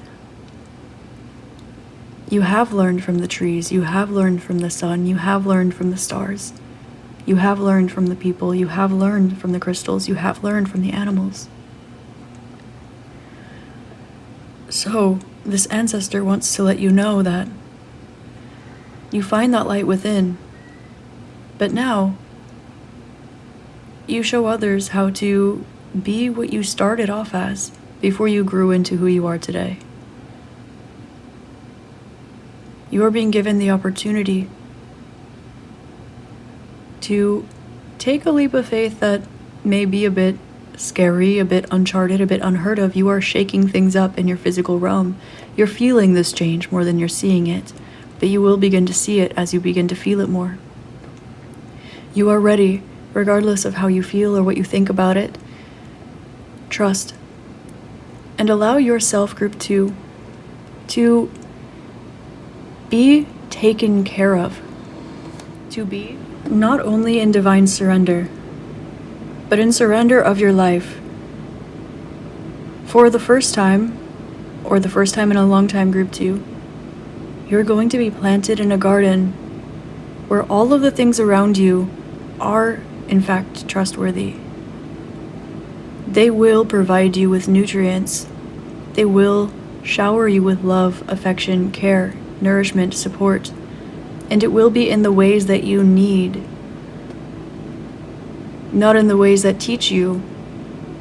You have learned from the trees, you have learned from the sun, you have learned from the stars, you have learned from the people, you have learned from the crystals, you have learned from the animals. So, this ancestor wants to let you know that you find that light within, but now you show others how to be what you started off as before you grew into who you are today. You are being given the opportunity to take a leap of faith that may be a bit scary, a bit uncharted, a bit unheard of. You are shaking things up in your physical realm. You're feeling this change more than you're seeing it, but you will begin to see it as you begin to feel it more. You are ready, regardless of how you feel or what you think about it. Trust and allow yourself, group 2, to be taken care of, to be not only in divine surrender, but in surrender of your life. For the first time, or the first time in a long time, group 2, you're going to be planted in a garden where all of the things around you are, in fact, trustworthy. They will provide you with nutrients. They will shower you with love, affection, care, nourishment, support, and it will be in the ways that you need not in the ways that teach you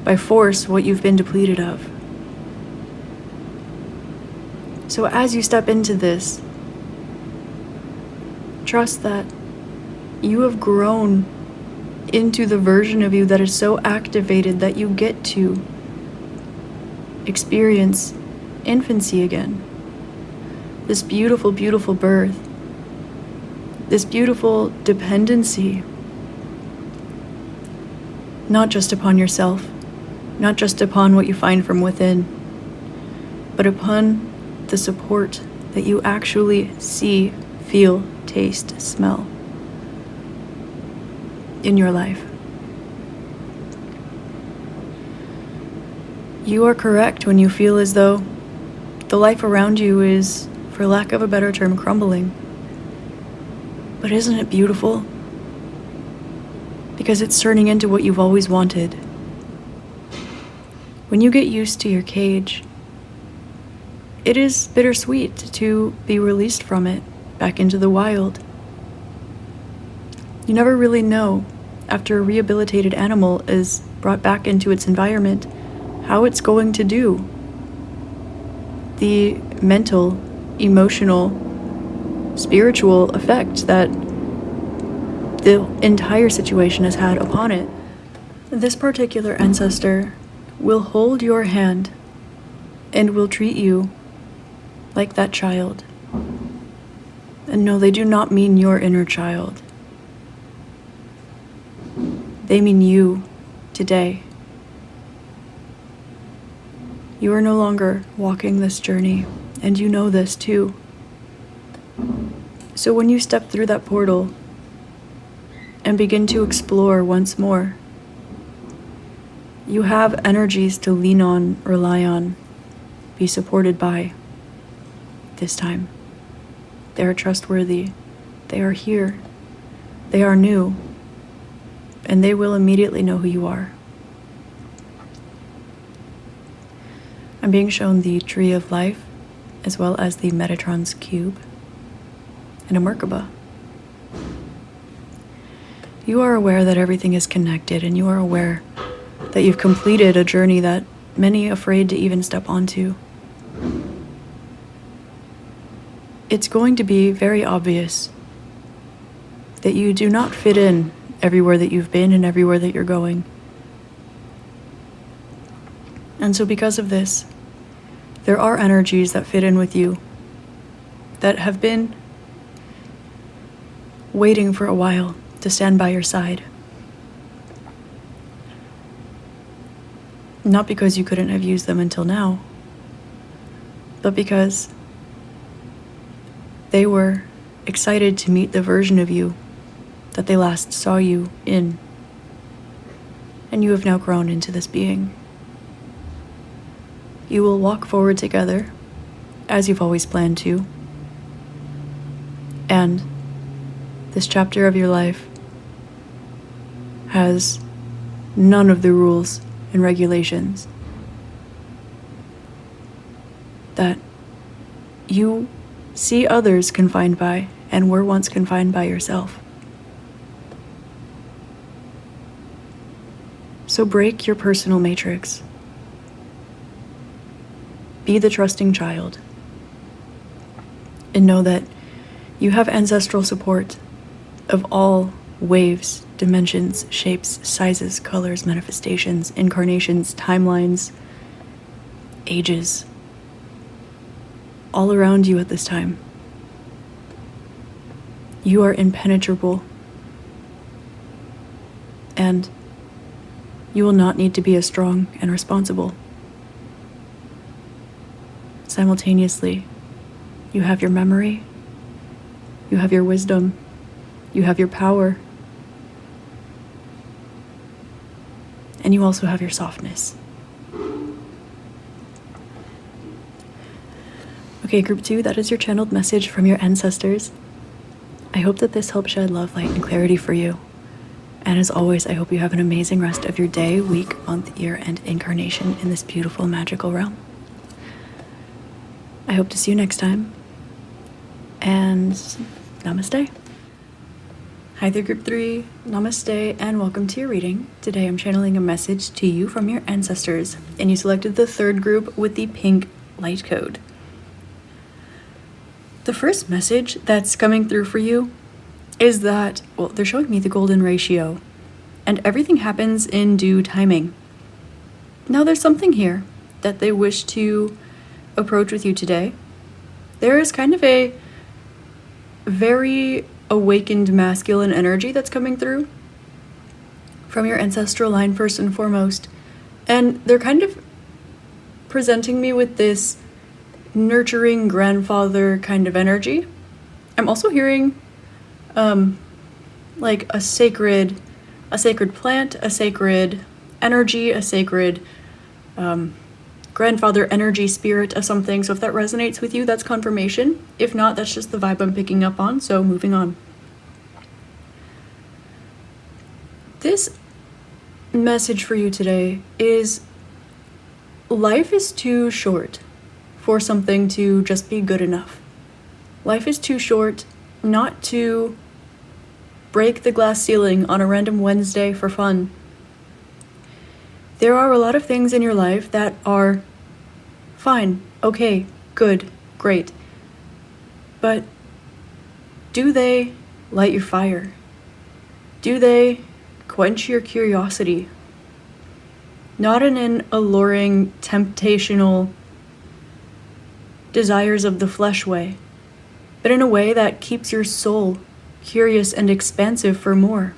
by force what you've been depleted of. So as you step into this, trust that you have grown into the version of you that is so activated that you get to experience infancy again. This beautiful, beautiful birth. This beautiful dependency. Not just upon yourself, not just upon what you find from within, but upon the support that you actually see, feel, taste, smell in your life. You are correct when you feel as though the life around you is, for lack of a better term, crumbling. But isn't it beautiful? Because it's turning into what you've always wanted. When you get used to your cage, it is bittersweet to be released from it back into the wild. You never really know, after a rehabilitated animal is brought back into its environment, how it's going to do. The mental, emotional, spiritual effect that the entire situation has had upon it. This particular ancestor will hold your hand and will treat you like that child. And no, they do not mean your inner child. They mean you today. You are no longer walking this journey, and you know this too. So when you step through that portal and begin to explore once more, you have energies to lean on, rely on, be supported by this time. They are trustworthy. They are here. They are new. And they will immediately know who you are. I'm being shown the Tree of Life, as well as the Metatron's Cube, and a Merkaba. You are aware that everything is connected, and you are aware that you've completed a journey that many are afraid to even step onto. It's going to be very obvious that you do not fit in everywhere that you've been and everywhere that you're going. And so because of this, there are energies that fit in with you that have been waiting for a while to stand by your side. Not because you couldn't have used them until now, but because they were excited to meet the version of you that they last saw you in. And you have now grown into this being. You will walk forward together, as you've always planned to. And this chapter of your life has none of the rules and regulations that you see others confined by and were once confined by yourself. So break your personal matrix. Be the trusting child. And know that you have ancestral support of all waves, dimensions, shapes, sizes, colors, manifestations, incarnations, timelines, ages, all around you at this time. You are impenetrable, and you will not need to be as strong and responsible. Simultaneously, you have your memory, you have your wisdom, you have your power, and you also have your softness. Okay, group 2, that is your channeled message from your ancestors. I hope that this helps shed love, light, and clarity for you. And as always, I hope you have an amazing rest of your day, week, month, year, and incarnation in this beautiful, magical realm. I hope to see you next time, and namaste. Hi there, Group 3. Namaste and welcome to your reading. Today I'm channeling a message to you from your ancestors, and you selected the third group with the pink light code. The first message that's coming through for you is that, well, they're showing me the golden ratio, and everything happens in due timing. Now there's something here that they wish to approach with you today. There is kind of a very awakened masculine energy that's coming through from your ancestral line first and foremost. And they're kind of presenting me with this nurturing grandfather kind of energy. I'm also hearing like a sacred plant, a sacred energy, a sacred grandfather energy spirit of something. So if that resonates with you, that's confirmation. If not, that's just the vibe I'm picking up on. So moving on. This message for you today is life is too short for something to just be good enough. Life is too short not to break the glass ceiling on a random Wednesday for fun. There are a lot of things in your life that are fine, okay, good, great. But do they light your fire? Do they quench your curiosity? Not in an alluring, temptational, desires of the flesh way, but in a way that keeps your soul curious and expansive for more.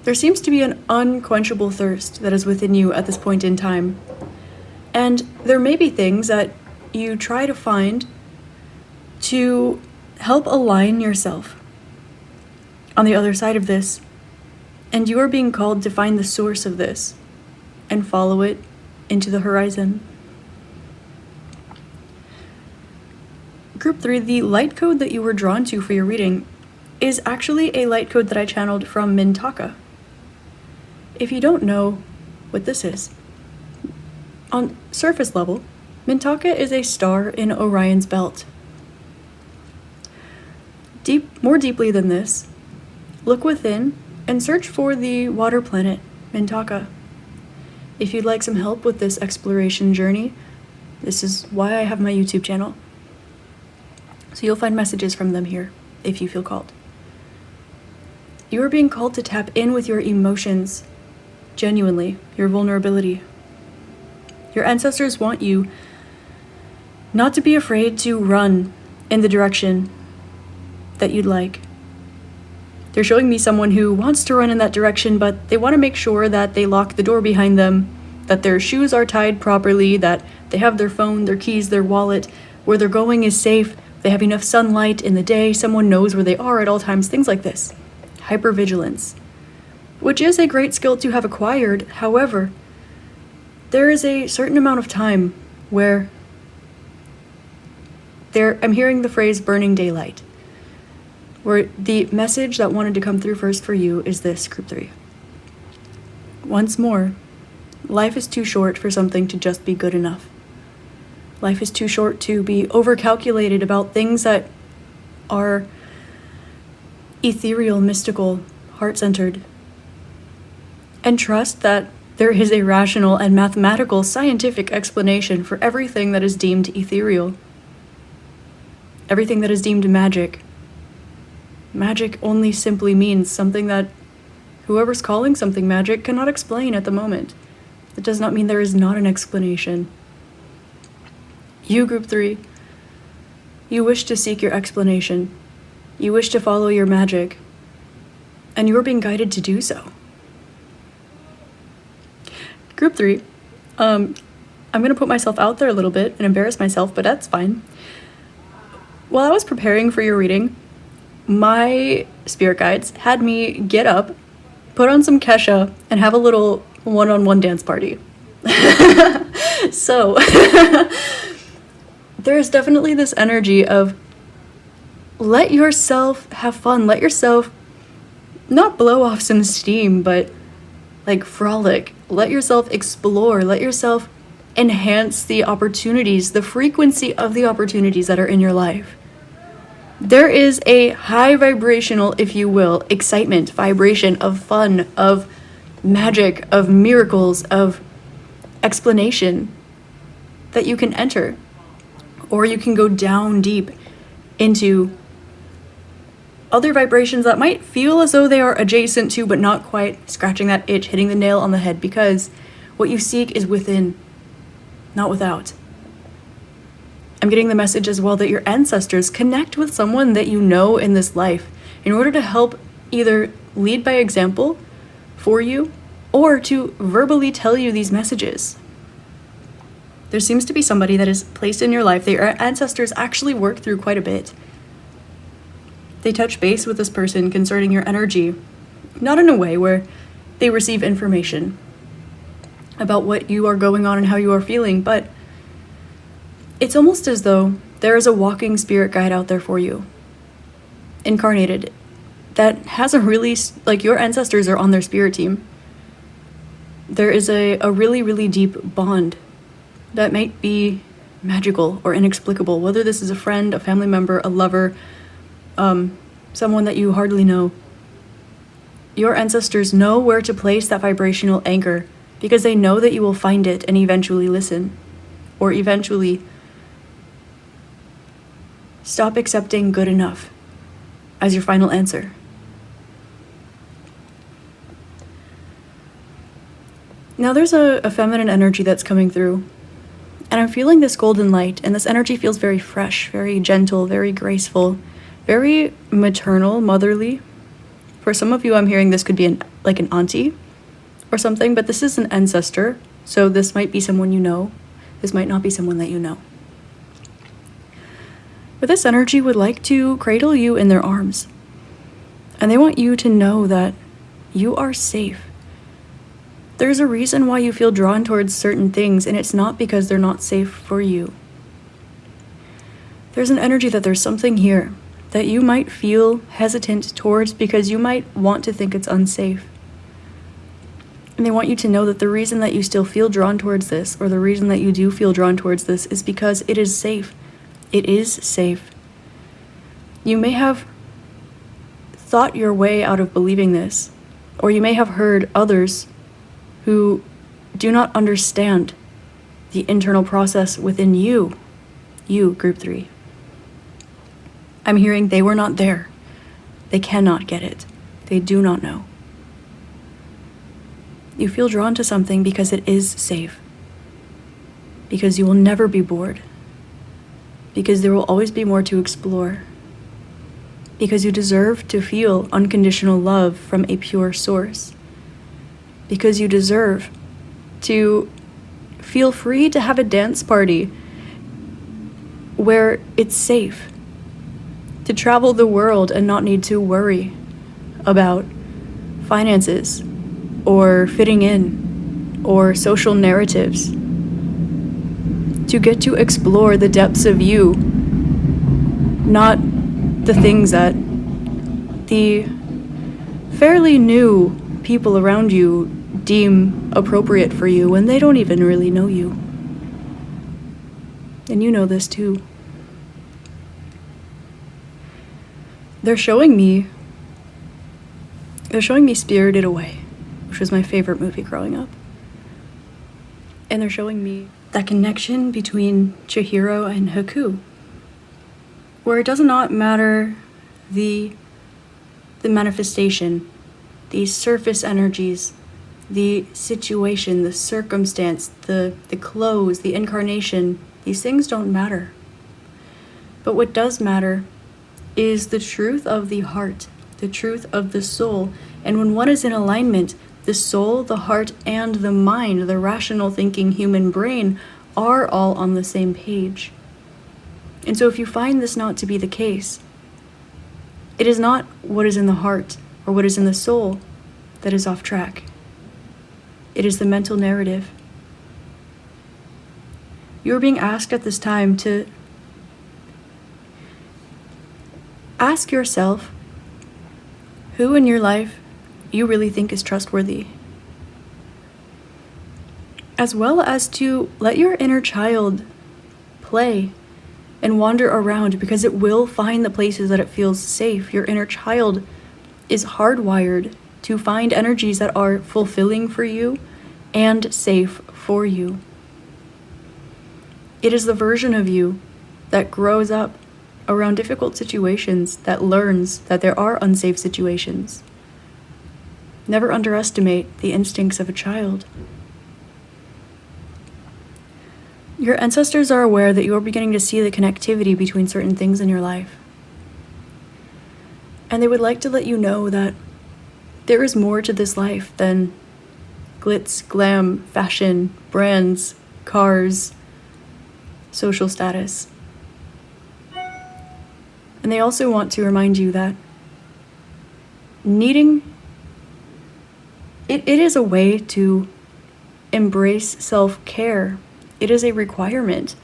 There seems to be an unquenchable thirst that is within you at this point in time. And there may be things that you try to find to help align yourself on the other side of this. And you are being called to find the source of this and follow it into the horizon. Group 3, the light code that you were drawn to for your reading is actually a light code that I channeled from Mintaka. If you don't know what this is, on surface level, Mintaka is a star in Orion's belt. More deeply than this, look within and search for the water planet, Mintaka. If you'd like some help with this exploration journey, this is why I have my YouTube channel. So you'll find messages from them here, if you feel called. You are being called to tap in with your emotions, genuinely, your vulnerability. Your ancestors want you not to be afraid to run in the direction that you'd like. They're showing me someone who wants to run in that direction, but they want to make sure that they lock the door behind them, that their shoes are tied properly, that they have their phone, their keys, their wallet, where they're going is safe, they have enough sunlight in the day, someone knows where they are at all times, things like this. Hypervigilance, which is a great skill to have acquired. However, there is a certain amount of time where I'm hearing the phrase burning daylight, where the message that wanted to come through first for you is this, Group 3. Once more, life is too short for something to just be good enough. Life is too short to be overcalculated about things that are ethereal, mystical, heart-centered. And trust that there is a rational and mathematical scientific explanation for everything that is deemed ethereal. Everything that is deemed magic. Magic only simply means something that whoever's calling something magic cannot explain at the moment. It does not mean there is not an explanation. You, Group 3, you wish to seek your explanation. You wish to follow your magic. And you are being guided to do so. Group 3, I'm going to put myself out there a little bit and embarrass myself, but that's fine. While I was preparing for your reading, my spirit guides had me get up, put on some Kesha, and have a little one-on-one dance party. So, there's definitely this energy of let yourself have fun, let yourself not blow off some steam, but like frolic, let yourself explore, let yourself enhance the opportunities, the frequency of the opportunities that are in your life. There is a high vibrational, if you will, excitement, vibration of fun, of magic, of miracles, of explanation that you can enter. Or you can go down deep into other vibrations that might feel as though they are adjacent to, but not quite, scratching that itch, hitting the nail on the head, because what you seek is within, not without. I'm getting the message as well that your ancestors connect with someone that you know in this life in order to help either lead by example for you or to verbally tell you these messages. There seems to be somebody that is placed in your life that your ancestors actually work through quite a bit. They touch base with this person concerning your energy, not in a way where they receive information about what you are going on and how you are feeling, but it's almost as though there is a walking spirit guide out there for you, incarnated, that has a really, like, your ancestors are on their spirit team. There is a really, really deep bond that might be magical or inexplicable, whether this is a friend, a family member, a lover, someone that you hardly know. Your ancestors know where to place that vibrational anchor because they know that you will find it and eventually listen, or eventually stop accepting good enough as your final answer. Now there's a feminine energy that's coming through, and I'm feeling this golden light, and this energy feels very fresh, very gentle, very graceful, very maternal, motherly. For some of you, I'm hearing this could be like an auntie or something, but this is an ancestor, so this might be someone you know. This might not be someone that you know. But this energy would like to cradle you in their arms. And they want you to know that you are safe. There's a reason why you feel drawn towards certain things, and it's not because they're not safe for you. There's an energy that there's something here that you might feel hesitant towards because you might want to think it's unsafe. And they want you to know that the reason that you still feel drawn towards this, or the reason that you do feel drawn towards this, is because it is safe. It is safe. You may have thought your way out of believing this, or you may have heard others who do not understand the internal process within you, group 3. I'm hearing they were not there. They cannot get it. They do not know. You feel drawn to something because it is safe, because you will never be bored, because there will always be more to explore, because you deserve to feel unconditional love from a pure source, because you deserve to feel free to have a dance party where it's safe, to travel the world and not need to worry about finances or fitting in or social narratives, to get to explore the depths of you, not the things that the fairly new people around you deem appropriate for you when they don't even really know you. And you know this too. They're showing me Spirited Away, which was my favorite movie growing up. And they're showing me that connection between Chihiro and Haku, where it does not matter the manifestation, the surface energies, the situation, the circumstance, the clothes, the incarnation. These things don't matter. But what does matter is the truth of the heart, the truth of the soul. And when one is in alignment, the soul, the heart, and the mind, the rational thinking human brain, are all on the same page. And so if you find this not to be the case, it is not what is in the heart or what is in the soul that is off track. It is the mental narrative. You are being asked at this time to ask yourself who in your life you really think is trustworthy, as well as to let your inner child play and wander around, because it will find the places that it feels safe. Your inner child is hardwired to find energies that are fulfilling for you and safe for you. It is the version of you that grows up around difficult situations, that learns that there are unsafe situations. Never underestimate the instincts of a child. Your ancestors are aware that you are beginning to see the connectivity between certain things in your life. And they would like to let you know that there is more to this life than glitz, glam, fashion, brands, cars, social status. And they also want to remind you that it is a way to embrace self-care. It is a requirement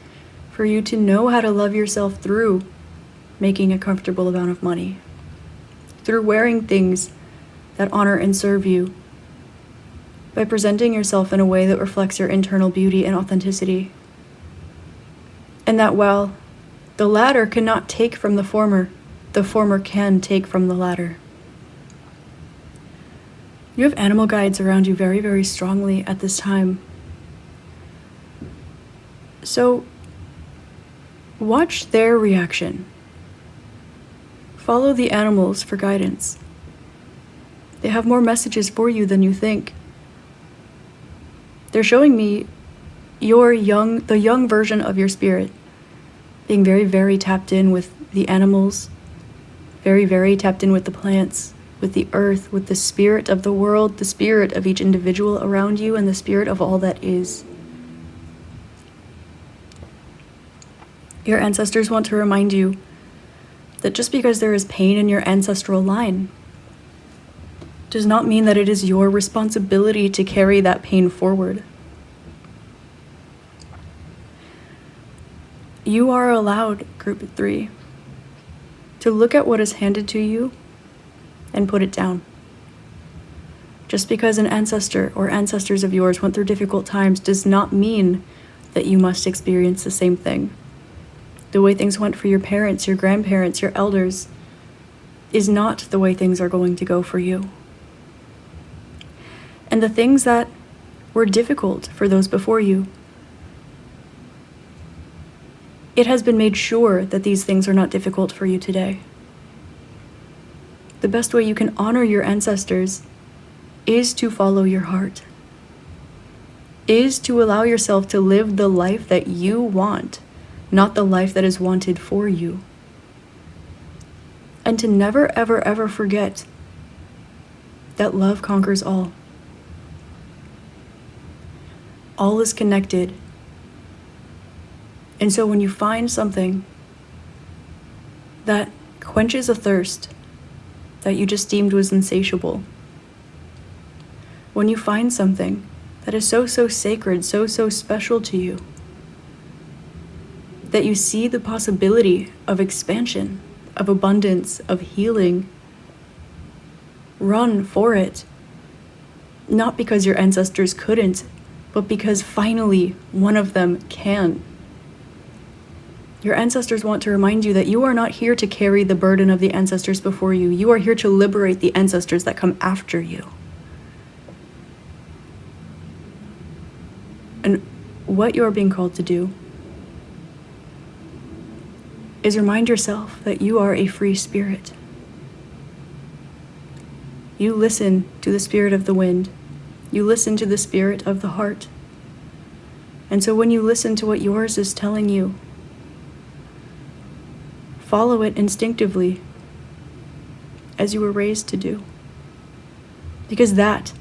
for you to know how to love yourself through making a comfortable amount of money, through wearing things that honor and serve you, by presenting yourself in a way that reflects your internal beauty and authenticity. And that while the latter cannot take from the former can take from the latter. You have animal guides around you very, very strongly at this time. So, watch their reaction. Follow the animals for guidance. They have more messages for you than you think. They're showing me the young version of your spirit, being very, very tapped in with the animals, very, very tapped in with the plants, with the earth, with the spirit of the world, the spirit of each individual around you, and the spirit of all that is. Your ancestors want to remind you that just because there is pain in your ancestral line does not mean that it is your responsibility to carry that pain forward. You are allowed, Group 3, to look at what is handed to you and put it down. Just because an ancestor or ancestors of yours went through difficult times does not mean that you must experience the same thing. The way things went for your parents, your grandparents, your elders is not the way things are going to go for you. And the things that were difficult for those before you, it has been made sure that these things are not difficult for you today. The best way you can honor your ancestors is to follow your heart, is to allow yourself to live the life that you want, not the life that is wanted for you. And to never, ever, ever forget that love conquers all. All is connected. And so when you find something that quenches a thirst that you just deemed was insatiable, when you find something that is so, so sacred, so, so special to you, that you see the possibility of expansion, of abundance, of healing, run for it. Not because your ancestors couldn't, but because finally one of them can. Your ancestors want to remind you that you are not here to carry the burden of the ancestors before you. You are here to liberate the ancestors that come after you. And what you are being called to do is remind yourself that you are a free spirit. You listen to the spirit of the wind. You listen to the spirit of the heart. And so when you listen to what yours is telling you, follow it instinctively as you were raised to do. Because that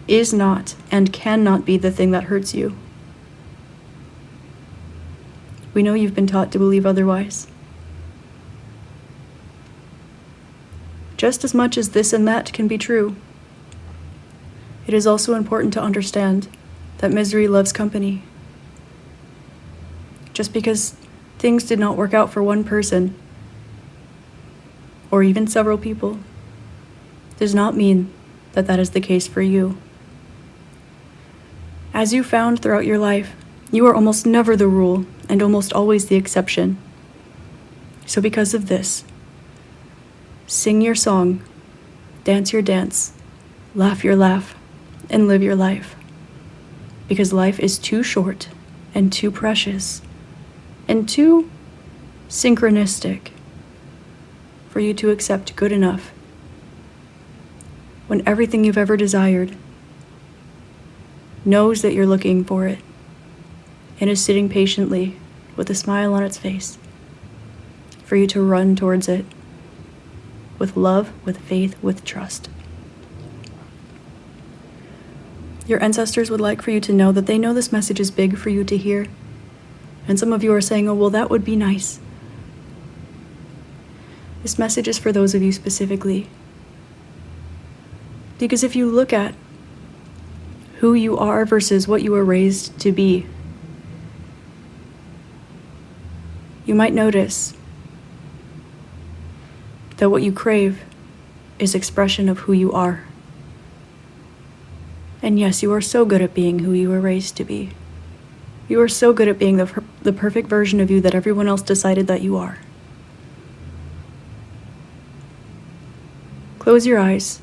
is not and cannot be the thing that hurts you. We know you've been taught to believe otherwise. Just as much as this and that can be true, it is also important to understand that misery loves company. Just because things did not work out for one person, or even several people, does not mean that that is the case for you. As you found throughout your life, you are almost never the rule and almost always the exception. So because of this, sing your song, dance your dance, laugh your laugh, and live your life. Because life is too short and too precious and too synchronistic for you to accept good enough when everything you've ever desired knows that you're looking for it and is sitting patiently with a smile on its face for you to run towards it with love, with faith, with trust. Your ancestors would like for you to know that they know this message is big for you to hear. And some of you are saying, oh, well, that would be nice. This message is for those of you specifically. Because if you look at who you are versus what you were raised to be, you might notice that what you crave is expression of who you are. And yes, you are so good at being who you were raised to be. You are so good at being the perfect version of you that everyone else decided that you are. Close your eyes,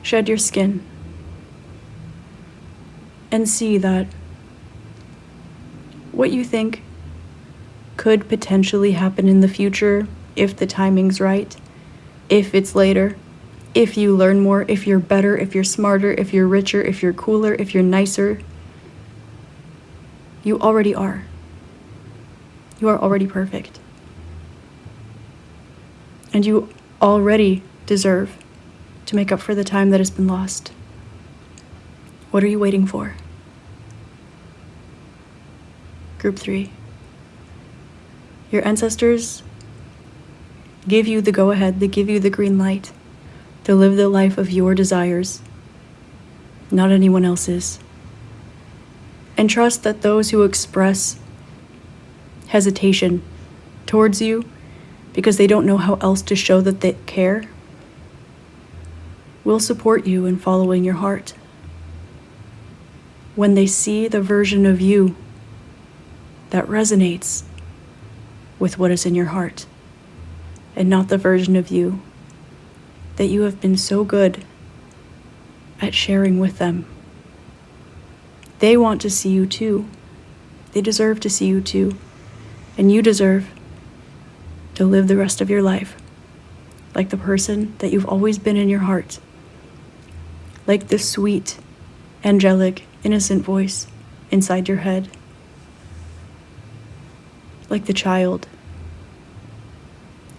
shed your skin, and see that what you think could potentially happen in the future, if the timing's right, if it's later, if you learn more, if you're better, if you're smarter, if you're richer, if you're cooler, if you're nicer, you already are. You are already perfect. And you already deserve to make up for the time that has been lost. What are you waiting for? Group 3. Your ancestors give you the go-ahead, they give you the green light to live the life of your desires, not anyone else's. And trust that those who express hesitation towards you because they don't know how else to show that they care will support you in following your heart. When they see the version of you that resonates with what is in your heart, and not the version of you that you have been so good at sharing with them. They want to see you too. They deserve to see you too. And you deserve to live the rest of your life like the person that you've always been in your heart. Like the sweet, angelic, innocent voice inside your head. Like the child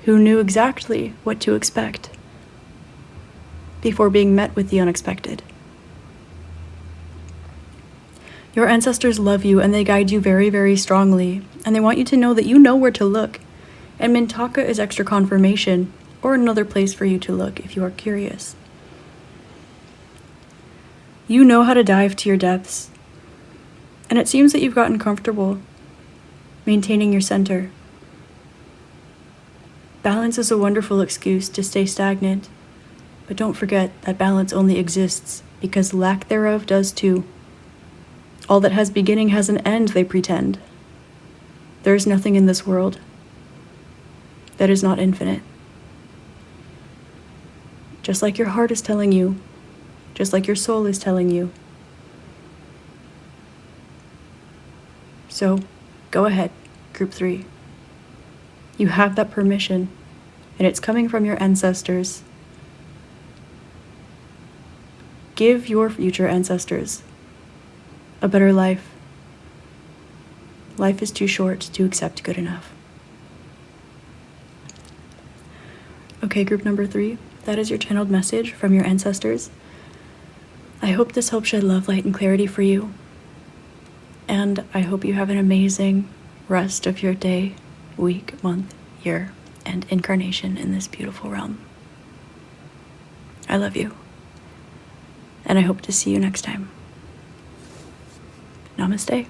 who knew exactly what to expect before being met with the unexpected. Your ancestors love you and they guide you very, very strongly, and they want you to know that you know where to look, and Mintaka is extra confirmation, or another place for you to look if you are curious. You know how to dive to your depths, and it seems that you've gotten comfortable maintaining your center. Balance is a wonderful excuse to stay stagnant, but don't forget that balance only exists because lack thereof does too. All that has beginning has an end, they pretend. There is nothing in this world that is not infinite. Just like your heart is telling you, just like your soul is telling you. So, go ahead, Group 3. You have that permission, and it's coming from your ancestors. Give your future ancestors a better life. Life is too short to accept good enough. Okay, group number 3, that is your channeled message from your ancestors. I hope this helps shed love, light, and clarity for you. And I hope you have an amazing rest of your day, week, month, year, and incarnation in this beautiful realm. I love you. And I hope to see you next time. Namaste.